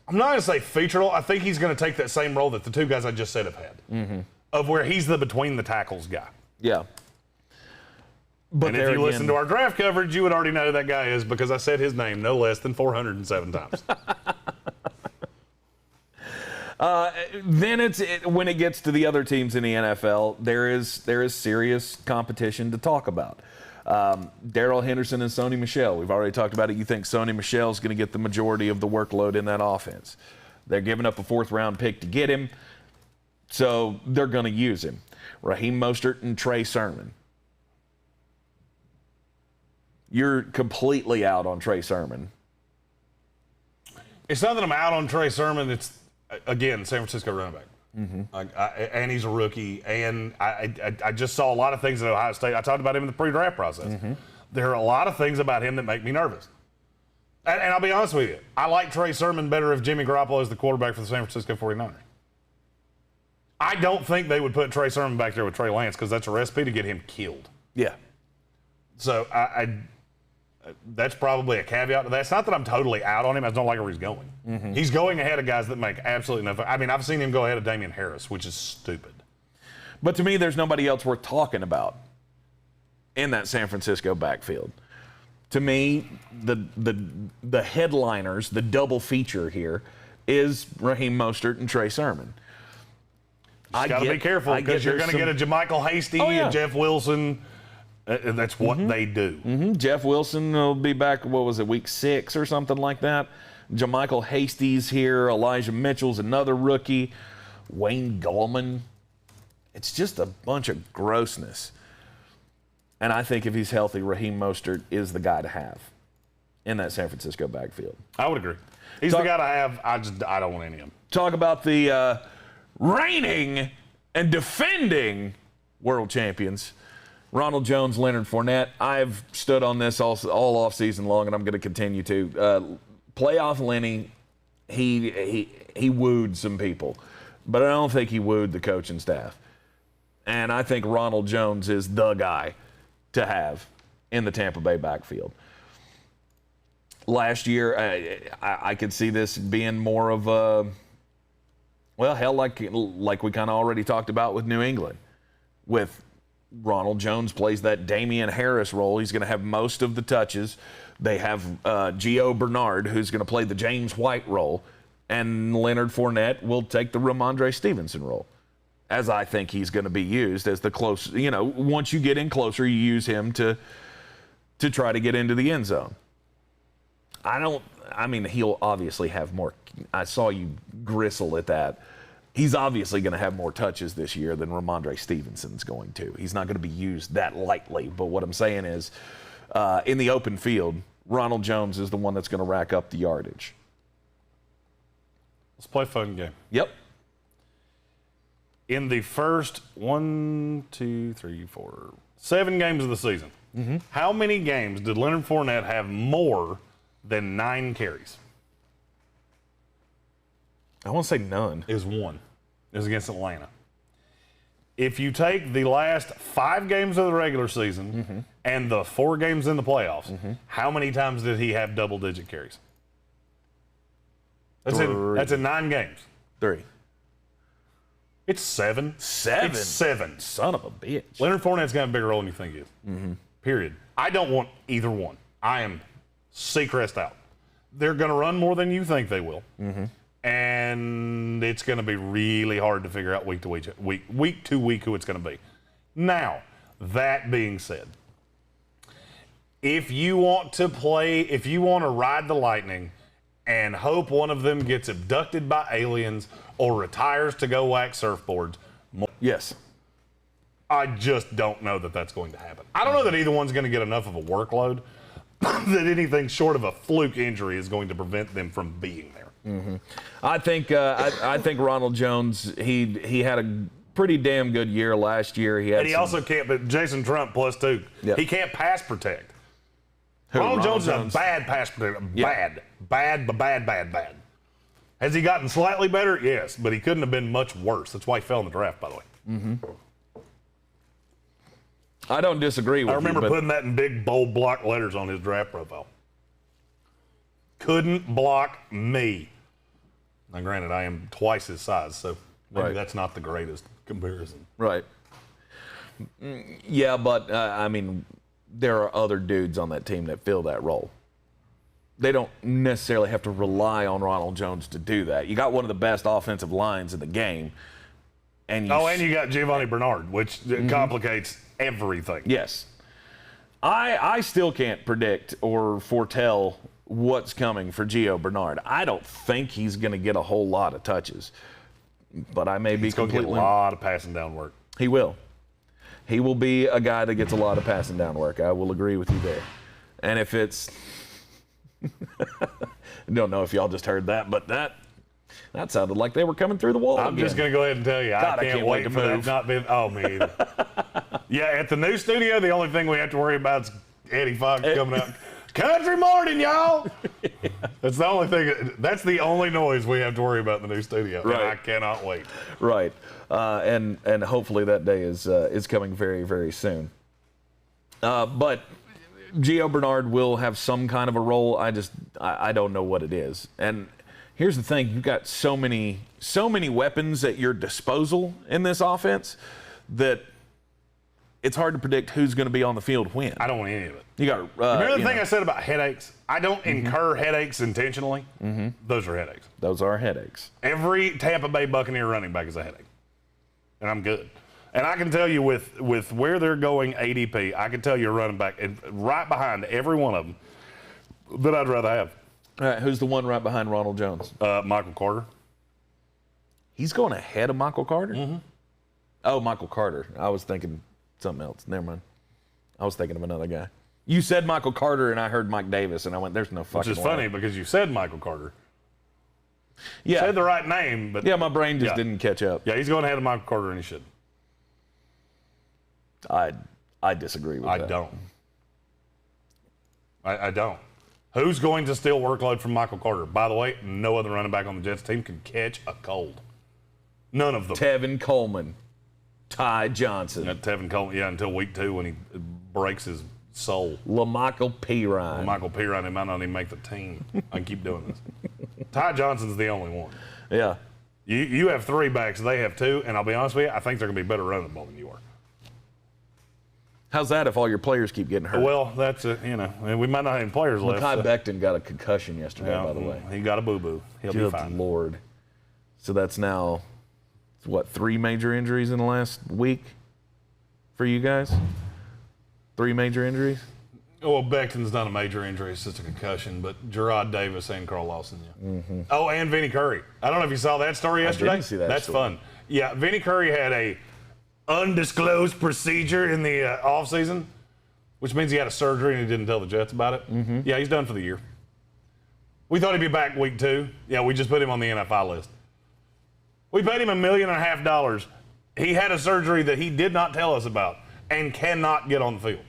I'm not going to say feature role. I think he's going to take that same role that the two guys I just said have had, of where he's the between the tackles guy. Yeah. But if you listen to our draft coverage, you would already know who that guy is because I said his name no less than 407 times. Then when it gets to the other teams in the NFL, there is serious competition to talk about. Darrell Henderson and Sony Michelle. We've already talked about it. You think Sony Michelle is going to get the majority of the workload in that offense. They're giving up a 4th-round pick to get him, so they're going to use him. Raheem Mostert and Trey Sermon. You're completely out on Trey Sermon. It's not that I'm out on Trey Sermon. It's, again, San Francisco running back. And he's a rookie. And I just saw a lot of things at Ohio State. I talked about him in the pre-draft process. there are a lot of things about him that make me nervous. And I'll be honest with you, I like Trey Sermon better if Jimmy Garoppolo is the quarterback for the San Francisco 49ers. I don't think they would put Trey Sermon back there with Trey Lance because that's a recipe to get him killed. Yeah. So that's probably a caveat to that. It's not that I'm totally out on him. I just don't like where he's going. Mm-hmm. He's going ahead of guys that make absolutely no. I mean, I've seen him go ahead of Damian Harris, which is stupid. But to me, there's nobody else worth talking about in that San Francisco backfield. To me, the headliners, the double feature here, is Raheem Mostert and Trey Sermon. You got to be careful because you're going to get a JaMychal Hasty and Jeff Wilson. That's what they do. Mm-hmm. Jeff Wilson will be back, week 6 or something like that. JaMychal Hasty's here. Elijah Mitchell's another rookie. Wayne Gallman. It's just a bunch of grossness. And I think if he's healthy, Raheem Mostert is the guy to have in that San Francisco backfield. I would agree. He's the guy to have. I don't want any of him. Talk about the reigning and defending world champions, Ronald Jones, Leonard Fournette. I've stood on this all off season long, and I'm going to continue to. Playoff Lenny, he wooed some people, but I don't think he wooed the coaching staff. And I think Ronald Jones is the guy to have in the Tampa Bay backfield. Last year, I could see this being more of a, like we kind of already talked about with New England. With Ronald Jones plays that Damian Harris role. He's going to have most of the touches. They have Gio Bernard, who's going to play the James White role. And Leonard Fournette will take the Ramondre Stevenson role, as I think he's going to be used as the close. Once you get in closer, you use him to try to get into the end zone. He'll obviously have more. I saw you gristle at that. He's obviously going to have more touches this year than Ramondre Stevenson's going to. He's not going to be used that lightly. But what I'm saying is, in the open field, Ronald Jones is the one that's going to rack up the yardage. Let's play a fun game. Yep. In the first 7 games of the season, how many games did Leonard Fournette have more than 9 carries? I want to say none. It was 1. It was against Atlanta. If you take the last 5 games of the regular season and the 4 games in the playoffs, how many times did he have double-digit carries? That's in 9 games. 3. It's 7. 7? It's 7. Son of a bitch. Leonard Fournette's got a bigger role than you think he is. Period. I don't want either one. I am Seacrest out. They're going to run more than you think they will. And it's going to be really hard to figure out week to week who it's going to be. Now, that being said, if you want to ride the Lightning and hope one of them gets abducted by aliens or retires to go wax surfboards, yes, I just don't know that that's going to happen. I don't know that either one's going to get enough of a workload that anything short of a fluke injury is going to prevent them from being there. I think Ronald Jones, he had a pretty damn good year last year. He also can't, but Jason Trump +2. Yep. He can't pass protect. Ronald Jones is a bad pass protector. Bad. Has he gotten slightly better? Yes, but he couldn't have been much worse. That's why he fell in the draft, by the way. I don't disagree with you. I remember putting that in big, bold block letters on his draft profile. Couldn't block me. Now, granted, I am twice his size, so maybe that's not the greatest comparison. Right. Yeah, but, there are other dudes on that team that fill that role. They don't necessarily have to rely on Ronald Jones to do that. You got one of the best offensive lines in the game. And you got Giovanni Bernard, which complicates everything. Yes. I still can't predict or foretell what's coming for Gio Bernard. I don't think he's going to get a whole lot of touches, but I may be completely. He's going to get a lot of passing down work. He will. He will be a guy that gets a lot of passing down work. I will agree with you there. And if it's, I don't know if y'all just heard that, but that sounded like they were coming through the wall. I'm just going to go ahead and tell you, God, I can't wait to move. Me either. Yeah, at the new studio, the only thing we have to worry about is Eddie Fox coming out. Country morning, y'all. That's the only thing. That's the only noise we have to worry about in the new studio. Right. And I cannot wait. Right. And hopefully that day is coming very, very soon. But Gio Bernard will have some kind of a role. I don't know what it is. And here's the thing: you've got so many weapons at your disposal in this offense that it's hard to predict who's going to be on the field when. I don't want any of it. You got. Remember the thing I said about headaches? I don't incur headaches intentionally. Those are headaches. Those are headaches. Every Tampa Bay Buccaneer running back is a headache, and I'm good. And I can tell you with where they're going ADP, I can tell you a running back right behind every one of them that I'd rather have. All right, who's the one right behind Ronald Jones? Michael Carter. He's going ahead of Michael Carter? Oh, Michael Carter. I was thinking something else. Never mind. I was thinking of another guy. You said Michael Carter, and I heard Mike Davis, and I went, there's no fucking way. Which is funny because you said Michael Carter. Yeah. You said the right name, but... Yeah, my brain just didn't catch up. Yeah, he's going ahead of Michael Carter, and he should. I disagree with that. I don't. I don't. Who's going to steal workload from Michael Carter? By the way, no other running back on the Jets team can catch a cold. None of them. Tevin Coleman. Ty Johnson. Tevin Coleman, until week 2 when he breaks his soul. LaMichael Pirine. Michael Pirine, he might not even make the team. I can keep doing this. Ty Johnson's the only one. Yeah. You have 3 backs, they have 2, and I'll be honest with you, I think they're going to be better running the ball than you are. How's that if all your players keep getting hurt? Well, that's we might not have any players left. Mekhi Becton got a concussion yesterday, by the way. He got a boo-boo. He'll be fine. Lord. So that's now, 3 major injuries in the last week for you guys? 3 major injuries? Well, Becton's not a major injury. It's just a concussion. But Gerard Davis and Carl Lawson, Oh, and Vinnie Curry. I don't know if you saw that story yesterday. I didn't see that That's story. fun. Yeah, Vinnie Curry had a undisclosed procedure in the offseason, which means he had a surgery and he didn't tell the Jets about it. Yeah, he's done for the year. We thought he'd be back week 2. Yeah, we just put him on the NFI list. We paid him $1.5 million. He had a surgery that he did not tell us about and cannot get on the field.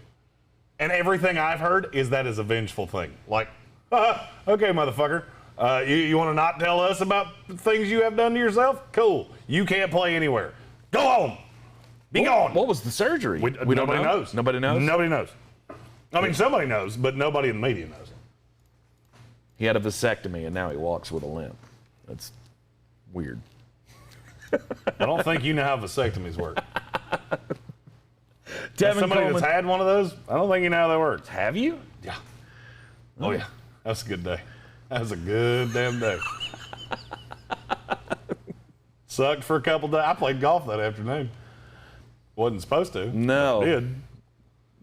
And everything I've heard is that is a vengeful thing. Like, okay, motherfucker. You want to not tell us about things you have done to yourself? Cool. You can't play anywhere. Go home. Be gone. What was the surgery? Nobody knows. Nobody knows? Nobody knows. I mean, somebody knows, but nobody in the media knows. He had a vasectomy, and now he walks with a limp. That's weird. I don't think you know how vasectomies work. Tevin Somebody Coleman. that's had one of those, I don't think you know how that works. Have you? Yeah. Oh, yeah. That's a good day. That was a good damn day. Sucked for a couple days. I played golf that afternoon. Wasn't supposed to. No. I did.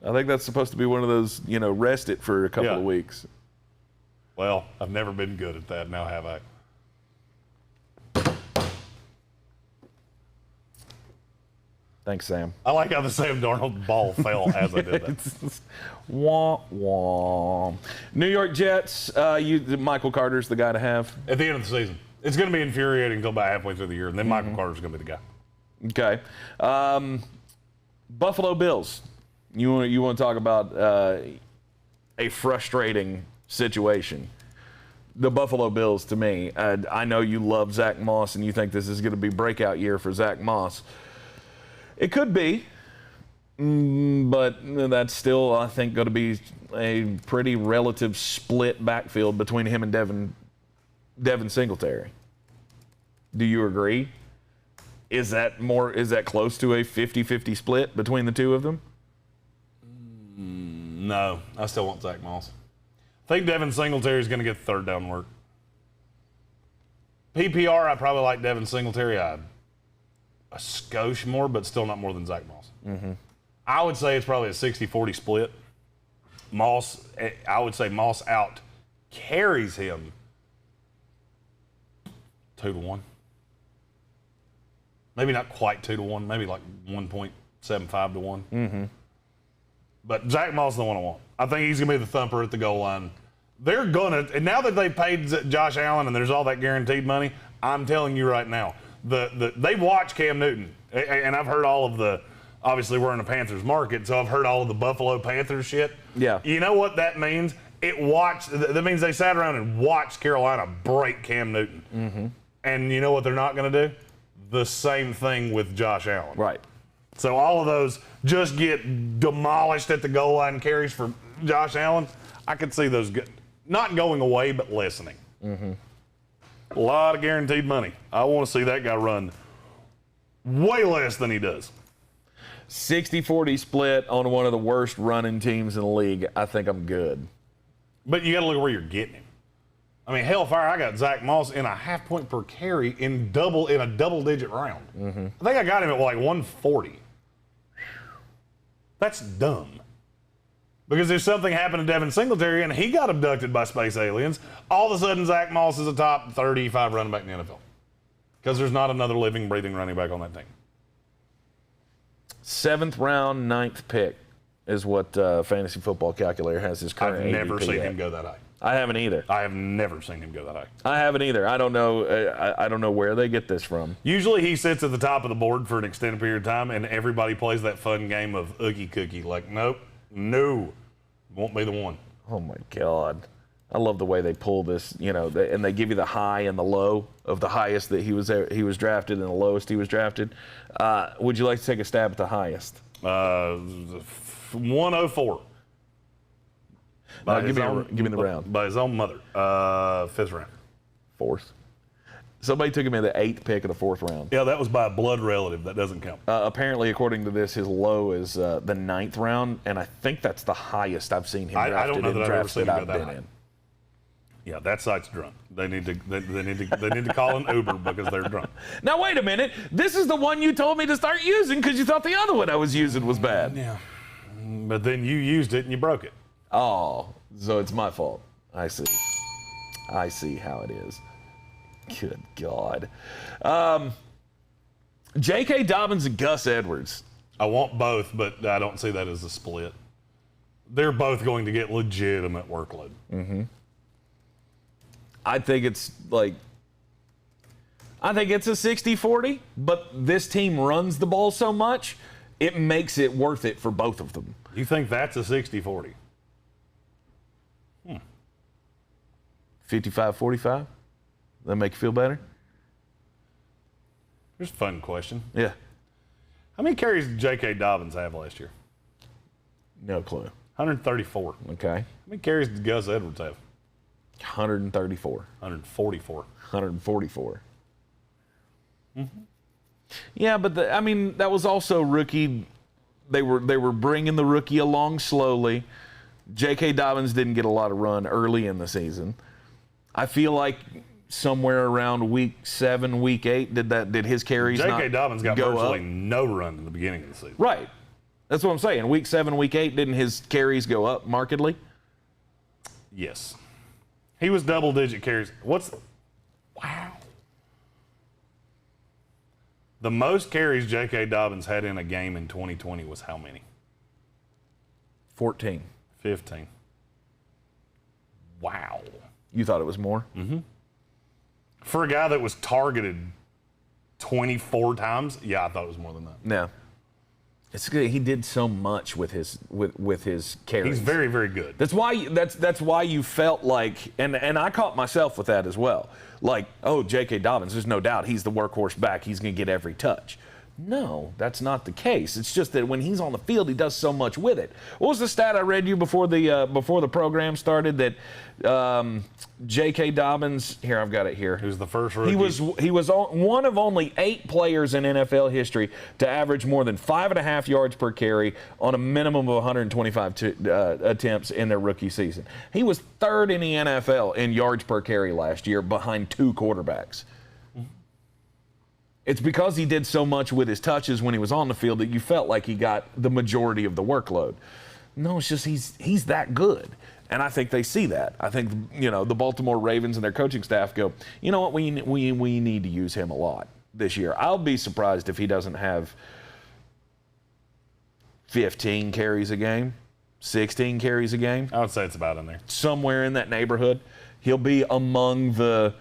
I think that's supposed to be one of those, rest it for a couple of weeks. Well, I've never been good at that. Now have I? Thanks, Sam. I like how the Sam Darnold ball fell as I did that. Wah, wah. New York Jets, Michael Carter's the guy to have. At the end of the season. It's going to be infuriating until about halfway through the year, and then Michael Carter's going to be the guy. Okay. Buffalo Bills. You want to talk about a frustrating situation. The Buffalo Bills, to me, I know you love Zach Moss and you think this is going to be breakout year for Zach Moss. It could be, but that's still, I think, going to be a pretty relative split backfield between him and Devin Singletary. Do you agree? Is that close to a 50-50 split between the two of them? No, I still want Zach Moss. I think Devin Singletary is going to get third down work. PPR, I probably like Devin Singletary a skosh more, but still not more than Zach Moss. I would say it's probably a 60-40 split. Moss, I would say Moss out carries him 2-1. Maybe not quite 2-1, maybe like 1.75 to 1. But Zach Moss is the one I want. I think he's going to be the thumper at the goal line. They're going to, and now that they've paid Josh Allen and there's all that guaranteed money, I'm telling you right now, they've watched Cam Newton, and I've heard all of obviously we're in a Panthers market, so I've heard all of the Buffalo Panthers shit. Yeah. You know what that means? That means they sat around and watched Carolina break Cam Newton. Mm-hmm. And you know what they're not going to do? The same thing with Josh Allen. Right. So all of those just get demolished at the goal line carries for Josh Allen. I could see those not going away, but lessening. Mm-hmm. A lot of guaranteed money. I want to see that guy run way less than he does. 60-40 split on one of the worst running teams in the league. I think I'm good. But you got to look at where you're getting him. I mean, hellfire, I got Zach Moss in a half point per carry in a double-digit round. Mm-hmm. I think I got him at like 140. That's dumb. Because if something happened to Devin Singletary and he got abducted by space aliens, all of a sudden Zach Moss is a top 35 running back in the NFL. Because there's not another living, breathing running back on that team. 7th round, 9th pick is what Fantasy Football Calculator has his current I've never ADP seen at. him go that high. I haven't either. I have never seen him go that high. I haven't either. I don't know. I don't know where they get this from. Usually he sits at the top of the board for an extended period of time, and everybody plays that fun game of Oogie Cookie. Like, nope, no, won't be the one. Oh my God, I love the way they pull this. You know, and they give you the high and the low of the highest that he was drafted and the lowest he was drafted. Would you like to take a stab at the highest? 104. Give me the round. By his own mother. 5th round. 4th. Somebody took him in the 8th pick of the 4th round. Yeah, that was by a blood relative. That doesn't count. Apparently, according to this, his low is the 9th round, and I think that's the highest I've seen him drafted I don't know that I've ever seen him go that high. in. Yeah, that site's drunk. They need to call an Uber because they're drunk. Now wait a minute. This is the one you told me to start using because you thought the other one I was using was bad. Yeah. But then you used it and you broke it. Oh, so it's my fault. I see. I see how it is. Good God. J.K. Dobbins and Gus Edwards. I want both, but I don't see that as a split. They're both going to get legitimate workload. Mm-hmm. I think it's a 60-40, but this team runs the ball so much, it makes it worth it for both of them. You think that's a 60-40? 55-45? That make you feel better? Here's a fun question. Yeah. How many carries did J.K. Dobbins have last year? No clue. 134. Okay. How many carries did Gus Edwards have? 134. 144. 144. Mm-hmm. Yeah, but that was also rookie. They were bringing the rookie along slowly. J.K. Dobbins didn't get a lot of run early in the season. I feel like somewhere around week 7, week 8, did his carries not go up? J.K. Dobbins got virtually no run in the beginning of the season. Right. That's what I'm saying. Week 7, week 8, didn't his carries go up markedly? Yes. He was double-digit carries. Wow. The most carries J.K. Dobbins had in a game in 2020 was how many? 14. 15. Wow. You thought it was more? Mm-hmm. For a guy that was targeted 24 times, yeah, I thought it was more than that. Yeah. It's good. He did so much with his carries. He's very, very good. That's why you felt like, and I caught myself with that as well. Like, oh, J.K. Dobbins, there's no doubt he's the workhorse back. He's going to get every touch. No, that's not the case. It's just that when he's on the field, he does so much with it. What was the stat I read you before the program started that J.K. Dobbins? Here, I've got it here. He was the first rookie. He was one of only 8 players in NFL history to average more than 5.5 yards per carry on a minimum of 125 attempts in their rookie season. He was 3rd in the NFL in yards per carry last year, behind 2 quarterbacks. It's because he did so much with his touches when he was on the field that you felt like he got the majority of the workload. No, it's just he's that good. And I think they see that. I think, the Baltimore Ravens and their coaching staff go, you know what, we need to use him a lot this year. I'll be surprised if he doesn't have 15 carries a game, 16 carries a game. I would say it's about in there. Somewhere in that neighborhood. He'll be among the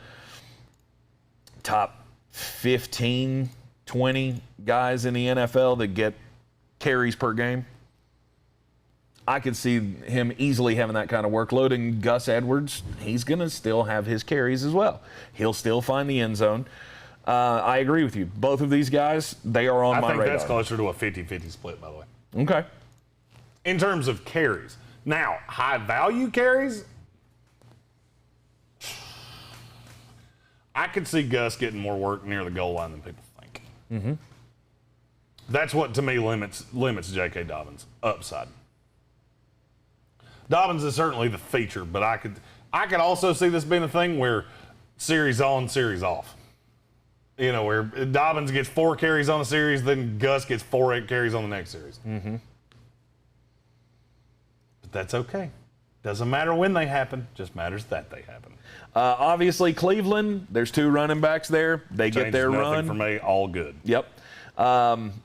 top 15, 20 guys in the NFL that get carries per game. I could see him easily having that kind of workload. And Gus Edwards, he's going to still have his carries as well. He'll still find the end zone. I agree with you. Both of these guys, they are on my radar. I think that's closer to a 50-50 split, by the way. Okay. In terms of carries. Now, high-value carries, I could see Gus getting more work near the goal line than people think. Mm-hmm. That's what, to me, limits J.K. Dobbins' upside. Dobbins is certainly the feature, but I could also see this being a thing where series on, series off. You know, where Dobbins gets 4 carries on a series, then Gus gets 4 carries on the next series. Mm-hmm. But that's okay. Doesn't matter when they happen, just matters that they happen. Obviously, Cleveland, there's 2 running backs there. They get their run. For me, all good. Yep.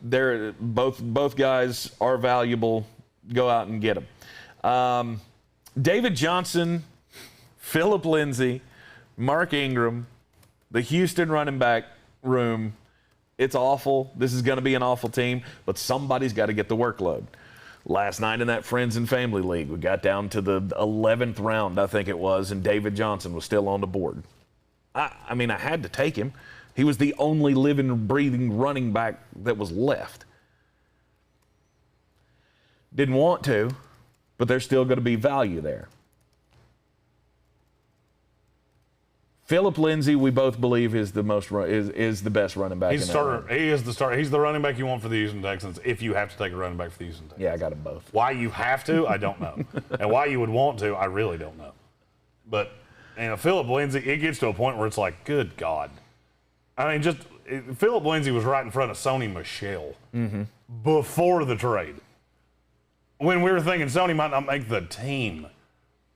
They're both guys are valuable. Go out and get them. David Johnson, Phillip Lindsey, Mark Ingram, the Houston running back room. It's awful. This is going to be an awful team, but somebody's got to get the workload. Last night in that Friends and Family League, we got down to the 11th round, I think it was, and David Johnson was still on the board. I mean, I had to take him. He was the only living, breathing running back that was left. Didn't want to, but there's still going to be value there. Phillip Lindsey, we both believe, is the best running back. He's starter. He is the starter. He's the running back you want for the Houston Texans if you have to take a running back for the Houston Texans. Yeah, I got them both. Why you have to, I don't know. And why you would want to, I really don't know. But Phillip Lindsey, it gets to a point where it's like, good God. I mean, Phillip Lindsey was right in front of Sony Michelle before the trade. When we were thinking Sony might not make the team,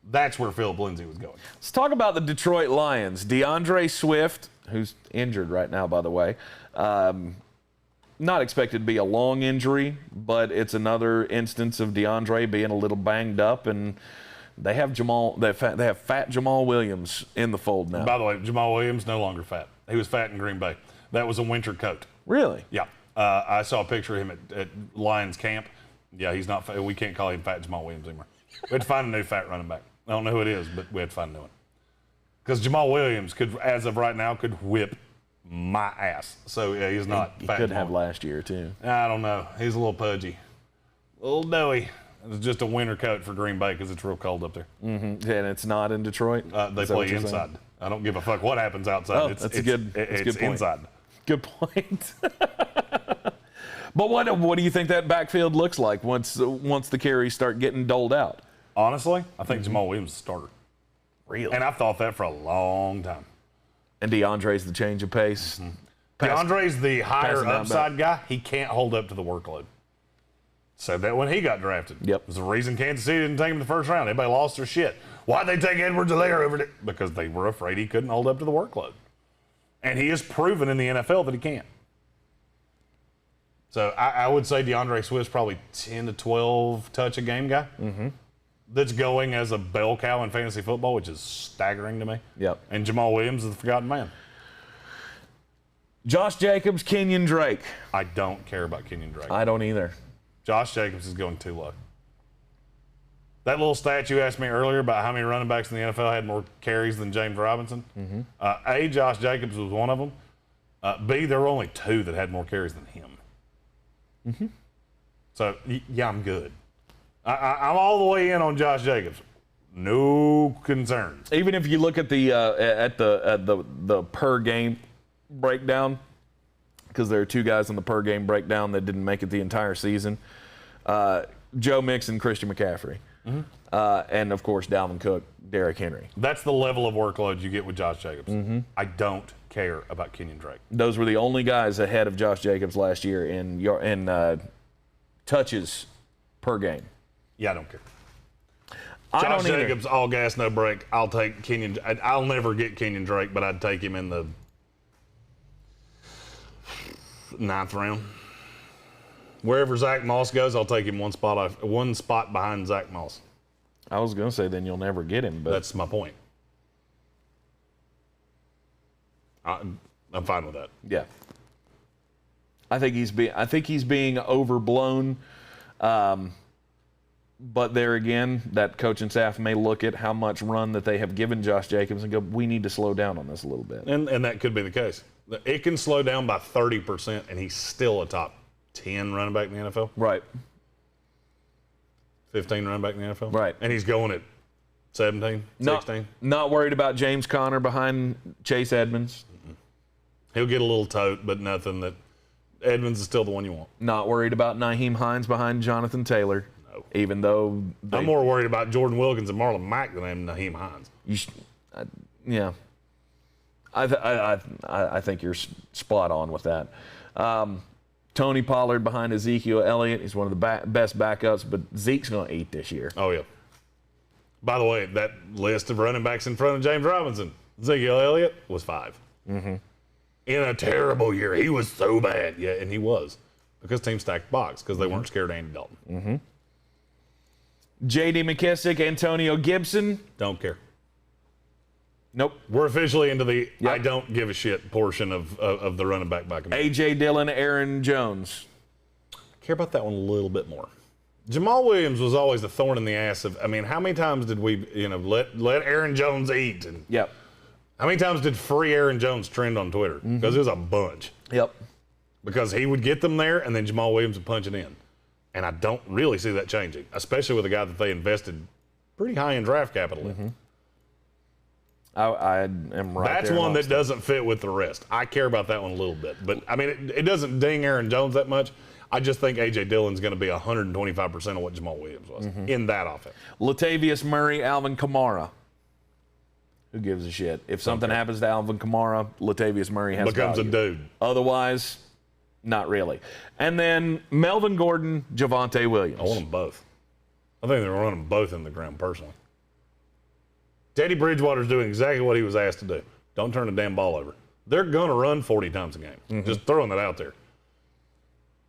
that's where Phillip Lindsey was going. Let's talk about the Detroit Lions. DeAndre Swift, who's injured right now, by the way, not expected to be a long injury, but it's another instance of DeAndre being a little banged up, and they have fat Jamal Williams in the fold now. By the way, Jamal Williams no longer fat. He was fat in Green Bay. That was a winter coat. Really? Yeah. I saw a picture of him at Lions camp. Yeah, he's not fat. We can't call him Fat Jamal Williams anymore. We had to find a new fat running back. I don't know who it is, but we had to find a new one. Because Jamal Williams could, as of right now, could whip my ass. So, yeah, he's not he fat. He could have last year, too. I don't know. He's a little pudgy. A little doughy. It's just a winter coat for Green Bay because it's real cold up there. Mm-hmm. And it's not in Detroit? They play inside. Saying? I don't give a fuck what happens outside. That's a good point. Inside. Good point. But what do you think that backfield looks like once the carries start getting doled out? Honestly, I think Jamal Williams is the starter. Really? And I've thought that for a long time. And DeAndre's the change of pace. Mm-hmm. DeAndre's the higher upside guy. He can't hold up to the workload. Said that when he got drafted. Yep. There's a reason Kansas City didn't take him in the first round. Everybody lost their shit. Why'd they take Edwards-Helaire over there? Because they were afraid he couldn't hold up to the workload. And he has proven in the NFL that he can. So I would say DeAndre Swift's probably 10 to 12 touch a game guy. Mm-hmm. That's going as a bell cow in fantasy football, which is staggering to me. Yep. And Jamal Williams is the forgotten man. Josh Jacobs, Kenyon Drake. I don't care about Kenyon Drake. I don't either. Josh Jacobs is going too low. That little stat you asked me earlier about how many running backs in the NFL had more carries than James Robinson. Mm-hmm. A, Josh Jacobs was one of them. B, there were only 2 that had more carries than him. Mm-hmm. So, yeah, I'm good. I'm all the way in on Josh Jacobs. No concerns. Even if you look at the per game breakdown, because there are 2 guys on the per game breakdown that didn't make it the entire season. Joe Mixon, Christian McCaffrey, and of course Dalvin Cook, Derrick Henry. That's the level of workload you get with Josh Jacobs. Mm-hmm. I don't care about Kenyon Drake. Those were the only guys ahead of Josh Jacobs last year in touches per game. Yeah, I don't care. Josh Jacobs, all gas, no break. I'll take Kenyon. I'll never get Kenyon Drake, but I'd take him in the 9th round. Wherever Zach Moss goes, I'll take him one spot behind Zach Moss. I was going to say then you'll never get him, but that's my point. I'm fine with that. Yeah. I think he's being overblown. But there again, that coaching staff may look at how much run that they have given Josh Jacobs and go, we need to slow down on this a little bit. And that could be the case. It can slow down by 30%, and he's still a top 10 running back in the NFL. Right. 15 running back in the NFL. Right. And he's going at 17, 16. Not worried about James Conner behind Chase Edmonds. Mm-hmm. He'll get a little tote, but nothing that Edmonds is still the one you want. Not worried about Nyheim Hines behind Jonathan Taylor. No. Even though I'm more worried about Jordan Wilkins and Marlon Mack than I am Nyheim Hines. Yeah. I think you're spot on with that. Tony Pollard behind Ezekiel Elliott. He's one of the best backups, but Zeke's going to eat this year. Oh, yeah. By the way, that list of running backs in front of James Robinson, Ezekiel Elliott was 5. Mm-hmm. In a terrible year. He was so bad. Yeah, and he was. Because teams stacked box because they weren't scared of Andy Dalton. Mm-hmm. J.D. McKissick, Antonio Gibson. Don't care. Nope. We're officially into the I don't give a shit portion of the running back by committee. A.J. Dillon, Aaron Jones. I care about that one a little bit more. Jamal Williams was always the thorn in the ass of, how many times did we, let Aaron Jones eat? And yep. How many times did free Aaron Jones trend on Twitter? Because it was a bunch. Yep. Because he would get them there, and then Jamal Williams would punch it in. And I don't really see that changing, especially with a guy that they invested pretty high in draft capital in. Mm-hmm. I am right. That's one that doesn't fit with the rest. I care about that one a little bit. But, it doesn't ding Aaron Jones that much. I just think A.J. Dillon's going to be 125% of what Jamal Williams was in that offense. Latavius Murray, Alvin Kamara. Who gives a shit? If something happens to Alvin Kamara, Latavius Murray becomes a dude. Otherwise, not really. And then Melvin Gordon, Javonte Williams. I want them both. I think they're running both in the ground personally. Teddy Bridgewater's doing exactly what he was asked to do. Don't turn the damn ball over. They're going to run 40 times a game. Just throwing that out there.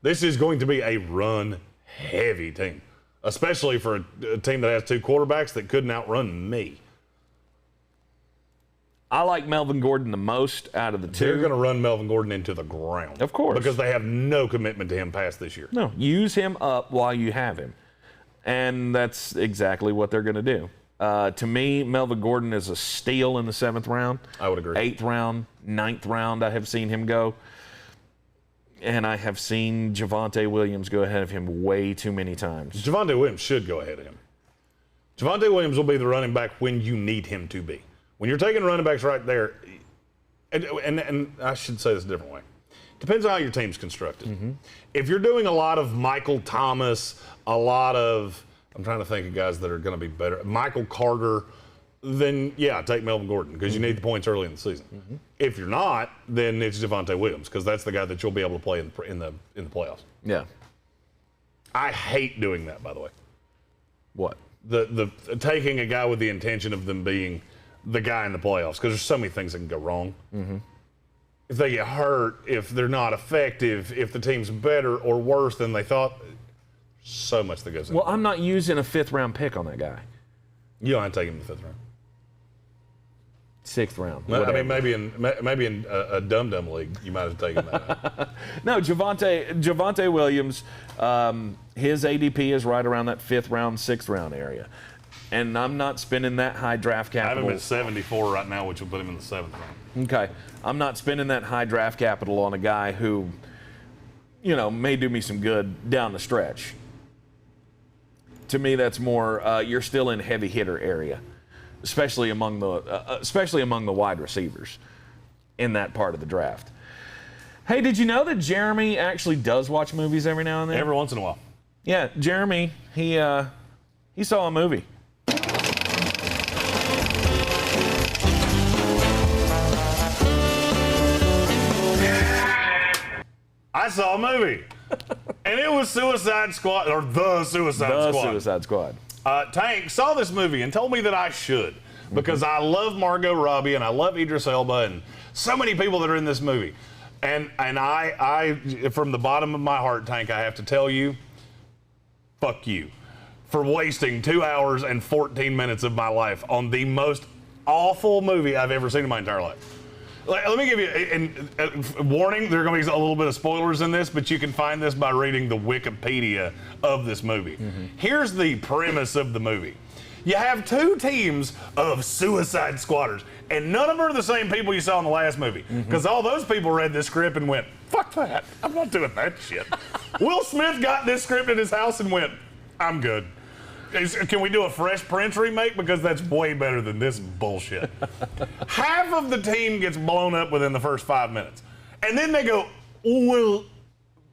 This is going to be a run-heavy team, especially for a team that has 2 quarterbacks that couldn't outrun me. I like Melvin Gordon the most out of the 2. They're going to run Melvin Gordon into the ground. Of course. Because they have no commitment to him past this year. No, use him up while you have him. And that's exactly what they're going to do. To me, Melvin Gordon is a steal in the 7th round. I would agree. 8th round, 9th round, I have seen him go. And I have seen Javonte Williams go ahead of him way too many times. Javonte Williams should go ahead of him. Javonte Williams will be the running back when you need him to be. When you're taking running backs right there, and I should say this a different way. Depends on how your team's constructed. If you're doing a lot of Michael Thomas, I'm trying to think of guys that are going to be better, Michael Carter, then take Melvin Gordon because you need the points early in the season. If you're not, then it's Javonte Williams because that's the guy that you'll be able to play in the playoffs. Yeah. I hate doing that, by the way. What? The taking a guy with the intention of them being the guy in the playoffs because there's so many things that can go wrong. If they get hurt, if they're not effective, if the team's better or worse than they thought, so much that goes into it. Well, I'm not using a 5th round pick on that guy. You don't have to take him in the 5th round. 6th round. Whatever. Maybe in a dum-dum league, you might have taken that. No, Javonte Williams, his ADP is right around that 5th round, 6th round area. And I'm not spending that high draft capital. I have him at 74 right now, which will put him in the 7th round. Okay. I'm not spending that high draft capital on a guy who, may do me some good down the stretch. To me, that's more, you're still in heavy hitter area, especially among the wide receivers in that part of the draft. Hey, did you know that Jeremy actually does watch movies every now and then? Every once in a while. Yeah, Jeremy, he saw a movie. I saw a movie. And it was Suicide Squad, or The Suicide Squad. The Suicide Squad. Tank saw this movie and told me that I should because I love Margot Robbie and I love Idris Elba and so many people that are in this movie. And I from the bottom of my heart, Tank, I have to tell you, fuck you for wasting 2 hours and 14 minutes of my life on the most awful movie I've ever seen in my entire life. Let me give you a warning. There are going to be a little bit of spoilers in this, but you can find this by reading the Wikipedia of this movie. Here's the premise of the movie. You have two teams of suicide squatters, and none of them are the same people you saw in the last movie. Because all those people read this script and went, fuck that. I'm not doing that shit. Will Smith got this script in his house and went, I'm good. Can we do a Fresh Prince remake? Because that's way better than this bullshit. Half of the team gets blown up within the first 5 minutes. And then they go, well,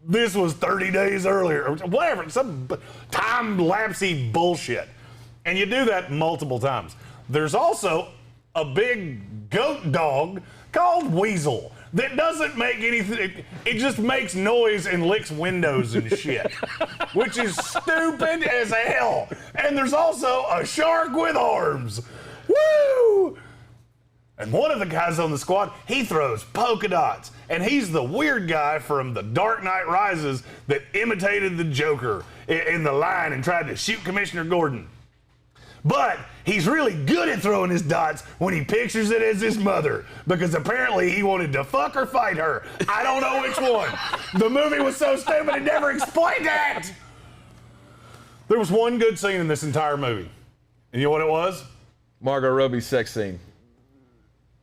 this was 30 days earlier, or whatever, some time-lapsey bullshit. And you do that multiple times. There's also a big goat dog called Weasel that doesn't make anything. It just makes noise and licks windows and shit, which is stupid as hell. And there's also a shark with arms. Woo! And one of the guys on the squad, he throws polka dots. And he's the weird guy from The Dark Knight Rises that imitated the Joker in the line and tried to shoot Commissioner Gordon. But he's really good at throwing his dots when he pictures it as his mother, because apparently he wanted to fuck or fight her. I don't know which one. The movie was so stupid it never explained that. There was one good scene in this entire movie. And you know what it was? Margot Robbie's sex scene.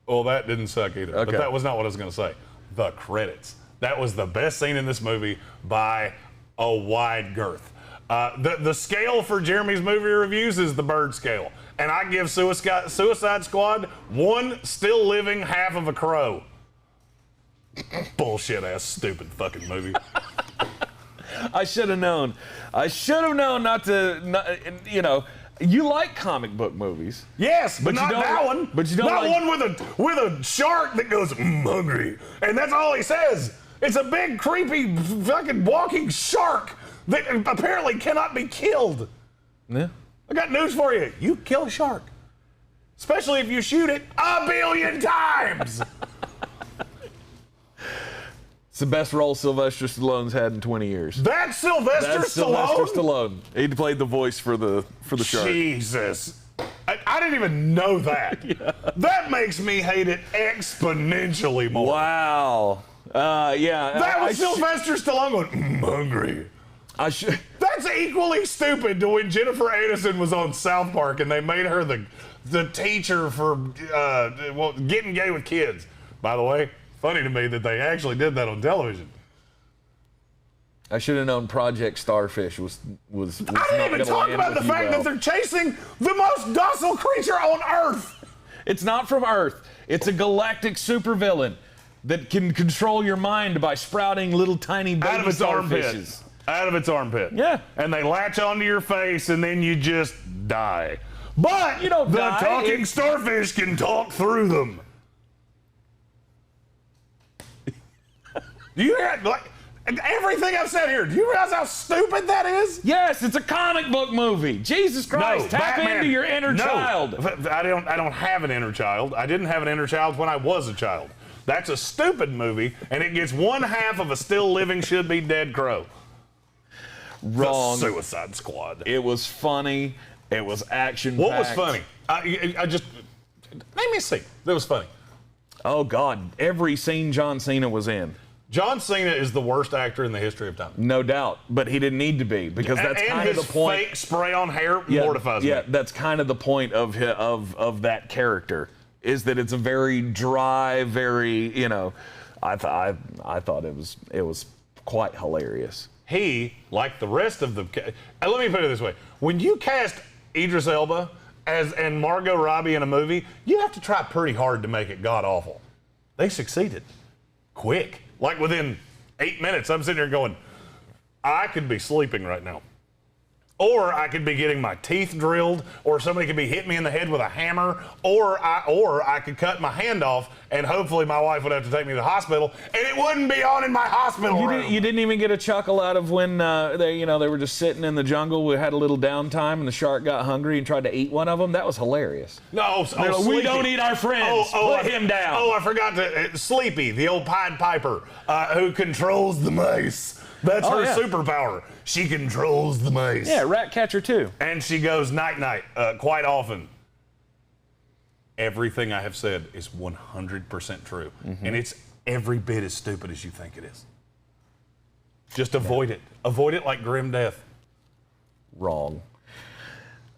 Well, that didn't suck either. Okay. But that was not what I was going to say. The credits. That was the best scene in this movie by a wide girth. The scale for Jeremy's movie reviews is the bird scale. And I give Suicide Squad one still living half of a crow. Bullshit ass stupid fucking movie. I should have known. I should have known not to, you know, you like comic book movies. Yes, but not that one. But you don't not like one with a shark that goes, hungry. And that's all he says. It's a big, creepy, fucking walking shark that apparently cannot be killed. Yeah. I got news for you. You kill a shark. Especially if you shoot it 1 billion times. It's the best role Sylvester Stallone's had in 20 years. That's Sylvester Stallone? Sylvester Stallone. He played the voice for the shark. Jesus. I didn't even know that. Yeah. That makes me hate it exponentially more. Wow. Yeah. That was Sylvester Stallone going, hungry. That's equally stupid to when Jennifer Aniston was on South Park and they made her the teacher for getting gay with kids. By the way, funny to me that they actually did that on television. I should have known Project Starfish was I didn't even talk about the fact that they're chasing the most docile creature on Earth. It's not from Earth. It's a galactic supervillain that can control your mind by sprouting little tiny baby out of its starfishes. Out of its armpit. Yeah. And they latch onto your face and then you just die. But you don't die. Talking starfish can talk through them. Do you hear everything I've said here? Do you realize how stupid that is? Yes, it's a comic book movie. Jesus Christ, tap into your inner child. I don't have an inner child. I didn't have an inner child when I was a child. That's a stupid movie, and it gets 1/2 of a still living, should be dead crow. Wrong. The Suicide Squad. It was funny. It was action-packed. What was funny? I just name me a scene that was funny. Oh God, every scene John Cena was in. John Cena is the worst actor in the history of time. No doubt, but he didn't need to be because that's kind of the point. And his fake spray on hair mortifies me. Yeah, that's kind of the point of that character, is that it's a very dry, very, you know. I thought it was quite hilarious. He, like the rest of the, let me put it this way: when you cast Idris Elba and Margot Robbie in a movie, you have to try pretty hard to make it god awful. They succeeded, quick. Like within 8 minutes, I'm sitting here going, I could be sleeping right now. Or I could be getting my teeth drilled, or somebody could be hitting me in the head with a hammer, or I could cut my hand off, and hopefully my wife would have to take me to the hospital, and it wouldn't be on in my hospital room. You didn't even get a chuckle out of when they were just sitting in the jungle. We had a little downtime, and the shark got hungry and tried to eat one of them. That was hilarious. No, we don't eat our friends. Put him down. Oh, I forgot to Sleepy, the old Pied Piper, who controls the mice. That's her superpower. She controls the mice. Yeah, rat catcher too. And she goes night-night quite often. everything I have said is 100% true. And it's every bit as stupid as you think it is. Just avoid it. Avoid it like grim death. Wrong.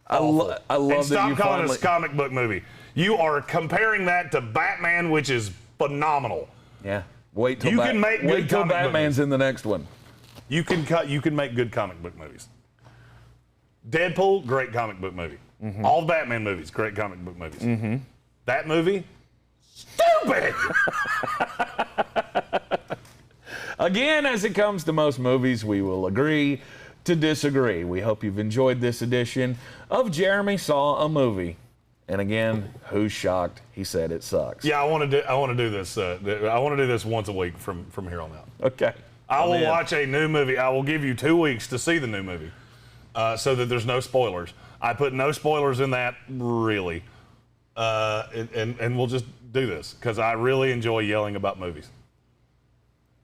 I love and that stop you calling finally... it a comic book movie. You are comparing that to Batman, which is phenomenal. Yeah. Wait till Batman's in the next one. You can make good comic book movies. Deadpool, great comic book movie. All the Batman movies, great comic book movies. That movie, stupid. Again, as it comes to most movies, we will agree to disagree. We hope you've enjoyed this edition of Jeremy Saw a Movie. And again, who's shocked? He said it sucks. Yeah, I want to do this. I want to do this once a week from here on out. Okay. I will watch a new movie. I will give you 2 weeks to see the new movie, so that there's no spoilers. I put no spoilers in that, really, and we'll just do this because I really enjoy yelling about movies.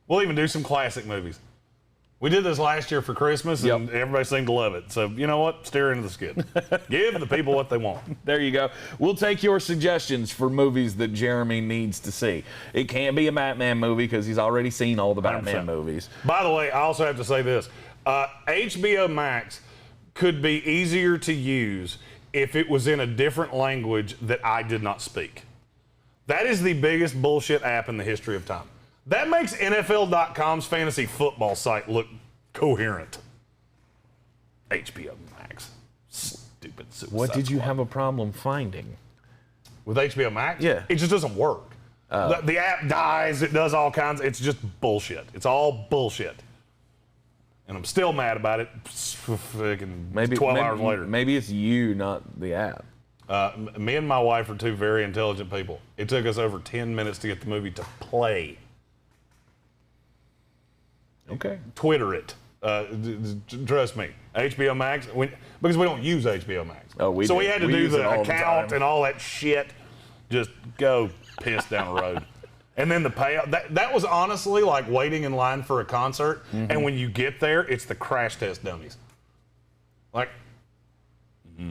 We'll even do some classic movies. We did this last year for Christmas, and everybody seemed to love it. So, you know what? Steer into the skid. Give the people what they want. There you go. We'll take your suggestions for movies that Jeremy needs to see. It can't be a Batman movie because he's already seen all the Batman 100%. movies. By the way, I also have to say this. HBO Max could be easier to use if it was in a different language that I did not speak. That is the biggest bullshit app in the history of time. That makes NFL.com's fantasy football site look coherent. HBO Max. Stupid suicide. What did you squad. have a problem finding? With HBO Max? Yeah. It just doesn't work. The app dies. It does all kinds. It's just bullshit. It's all bullshit. And I'm still mad about it. Maybe 12 hours later. Maybe it's you, not the app. Me and my wife are two very intelligent people. It took us over 10 minutes to get the movie to play. Okay. Twitter it. Trust me. HBO Max, because we don't use HBO Max. Oh, we so do. we had to do the account and all that shit. Just go piss down the road. And then the payout. That was honestly like waiting in line for a concert. And when you get there, it's the crash test dummies. Like, I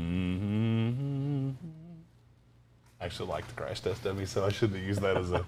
actually like the crash test dummies, so I shouldn't have used that as a...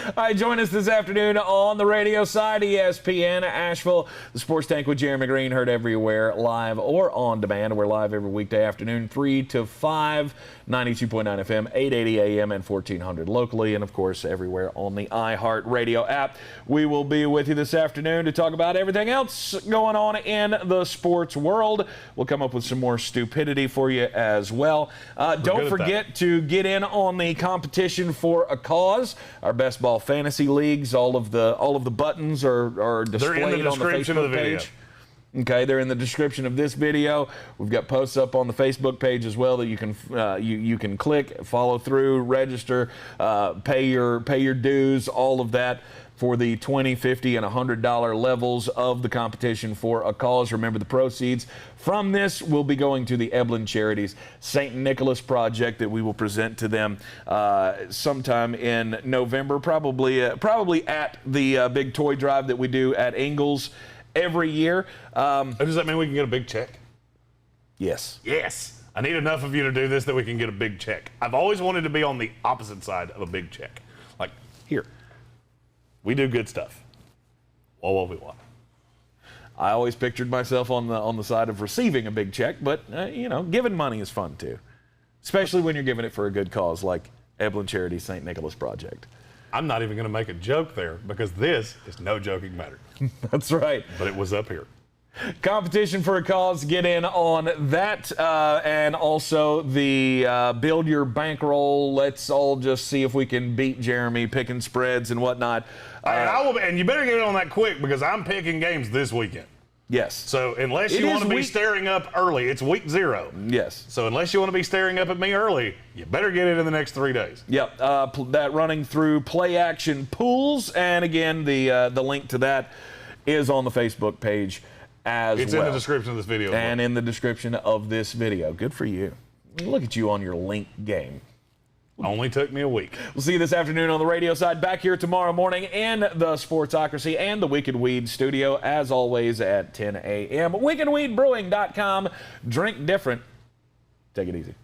All right, join us this afternoon on the radio side, ESPN Asheville, the Sports Tank with Jeremy Greene, heard everywhere, live or on demand. We're live every weekday afternoon, 3 to 5, 92.9 FM, 880 AM, and 1400 locally, and of course, everywhere on the iHeart Radio app. We will be with you this afternoon to talk about everything else going on in the sports world. We'll come up with some more stupidity for you as well. Don't forget to get in on the competition for a cause. Our best ball fantasy leagues, all of the buttons are displayed in the description on the Facebook of the video. page. Okay, they're in the description of this video. We've got posts up on the Facebook page as well that you can you can click, follow through, register, pay your dues, all of that for the $20, $50, and $100 levels of the competition for a cause. Remember, the proceeds from this will be going to the Eblin Charities St. Nicholas Project that we will present to them sometime in November, probably at the big toy drive that we do at Ingalls every year. Does that mean we can get a big check? Yes. Yes. I need enough of you to do this that we can get a big check. I've always wanted to be on the opposite side of a big check. Like, here. We do good stuff. What we want. I always pictured myself on the side of receiving a big check, but giving money is fun too, especially when you're giving it for a good cause like Eblin Charity St. Nicholas Project. I'm not even going to make a joke there because this is no joking matter. That's right. But it was up here. Competition for a cause, get in on that, and also the build your bankroll. Let's all just see if we can beat Jeremy picking spreads and whatnot. And you better get in on that quick because I'm picking games this weekend. Yes. So unless you want to be staring up early, it's week 0. Yes. So unless you want to be staring up at me early, you better get it in the next 3 days. Yep. That running through play action pools, and again the link to that is on the Facebook page. It's in the description of this video. And in the description of this video. Good for you. Look at you on your link game. Only took me a week. We'll see you this afternoon on the radio side. Back here tomorrow morning in the Sportsocracy and the Wicked Weed studio, as always, at 10 a.m. WickedWeedBrewing.com. Drink different. Take it easy.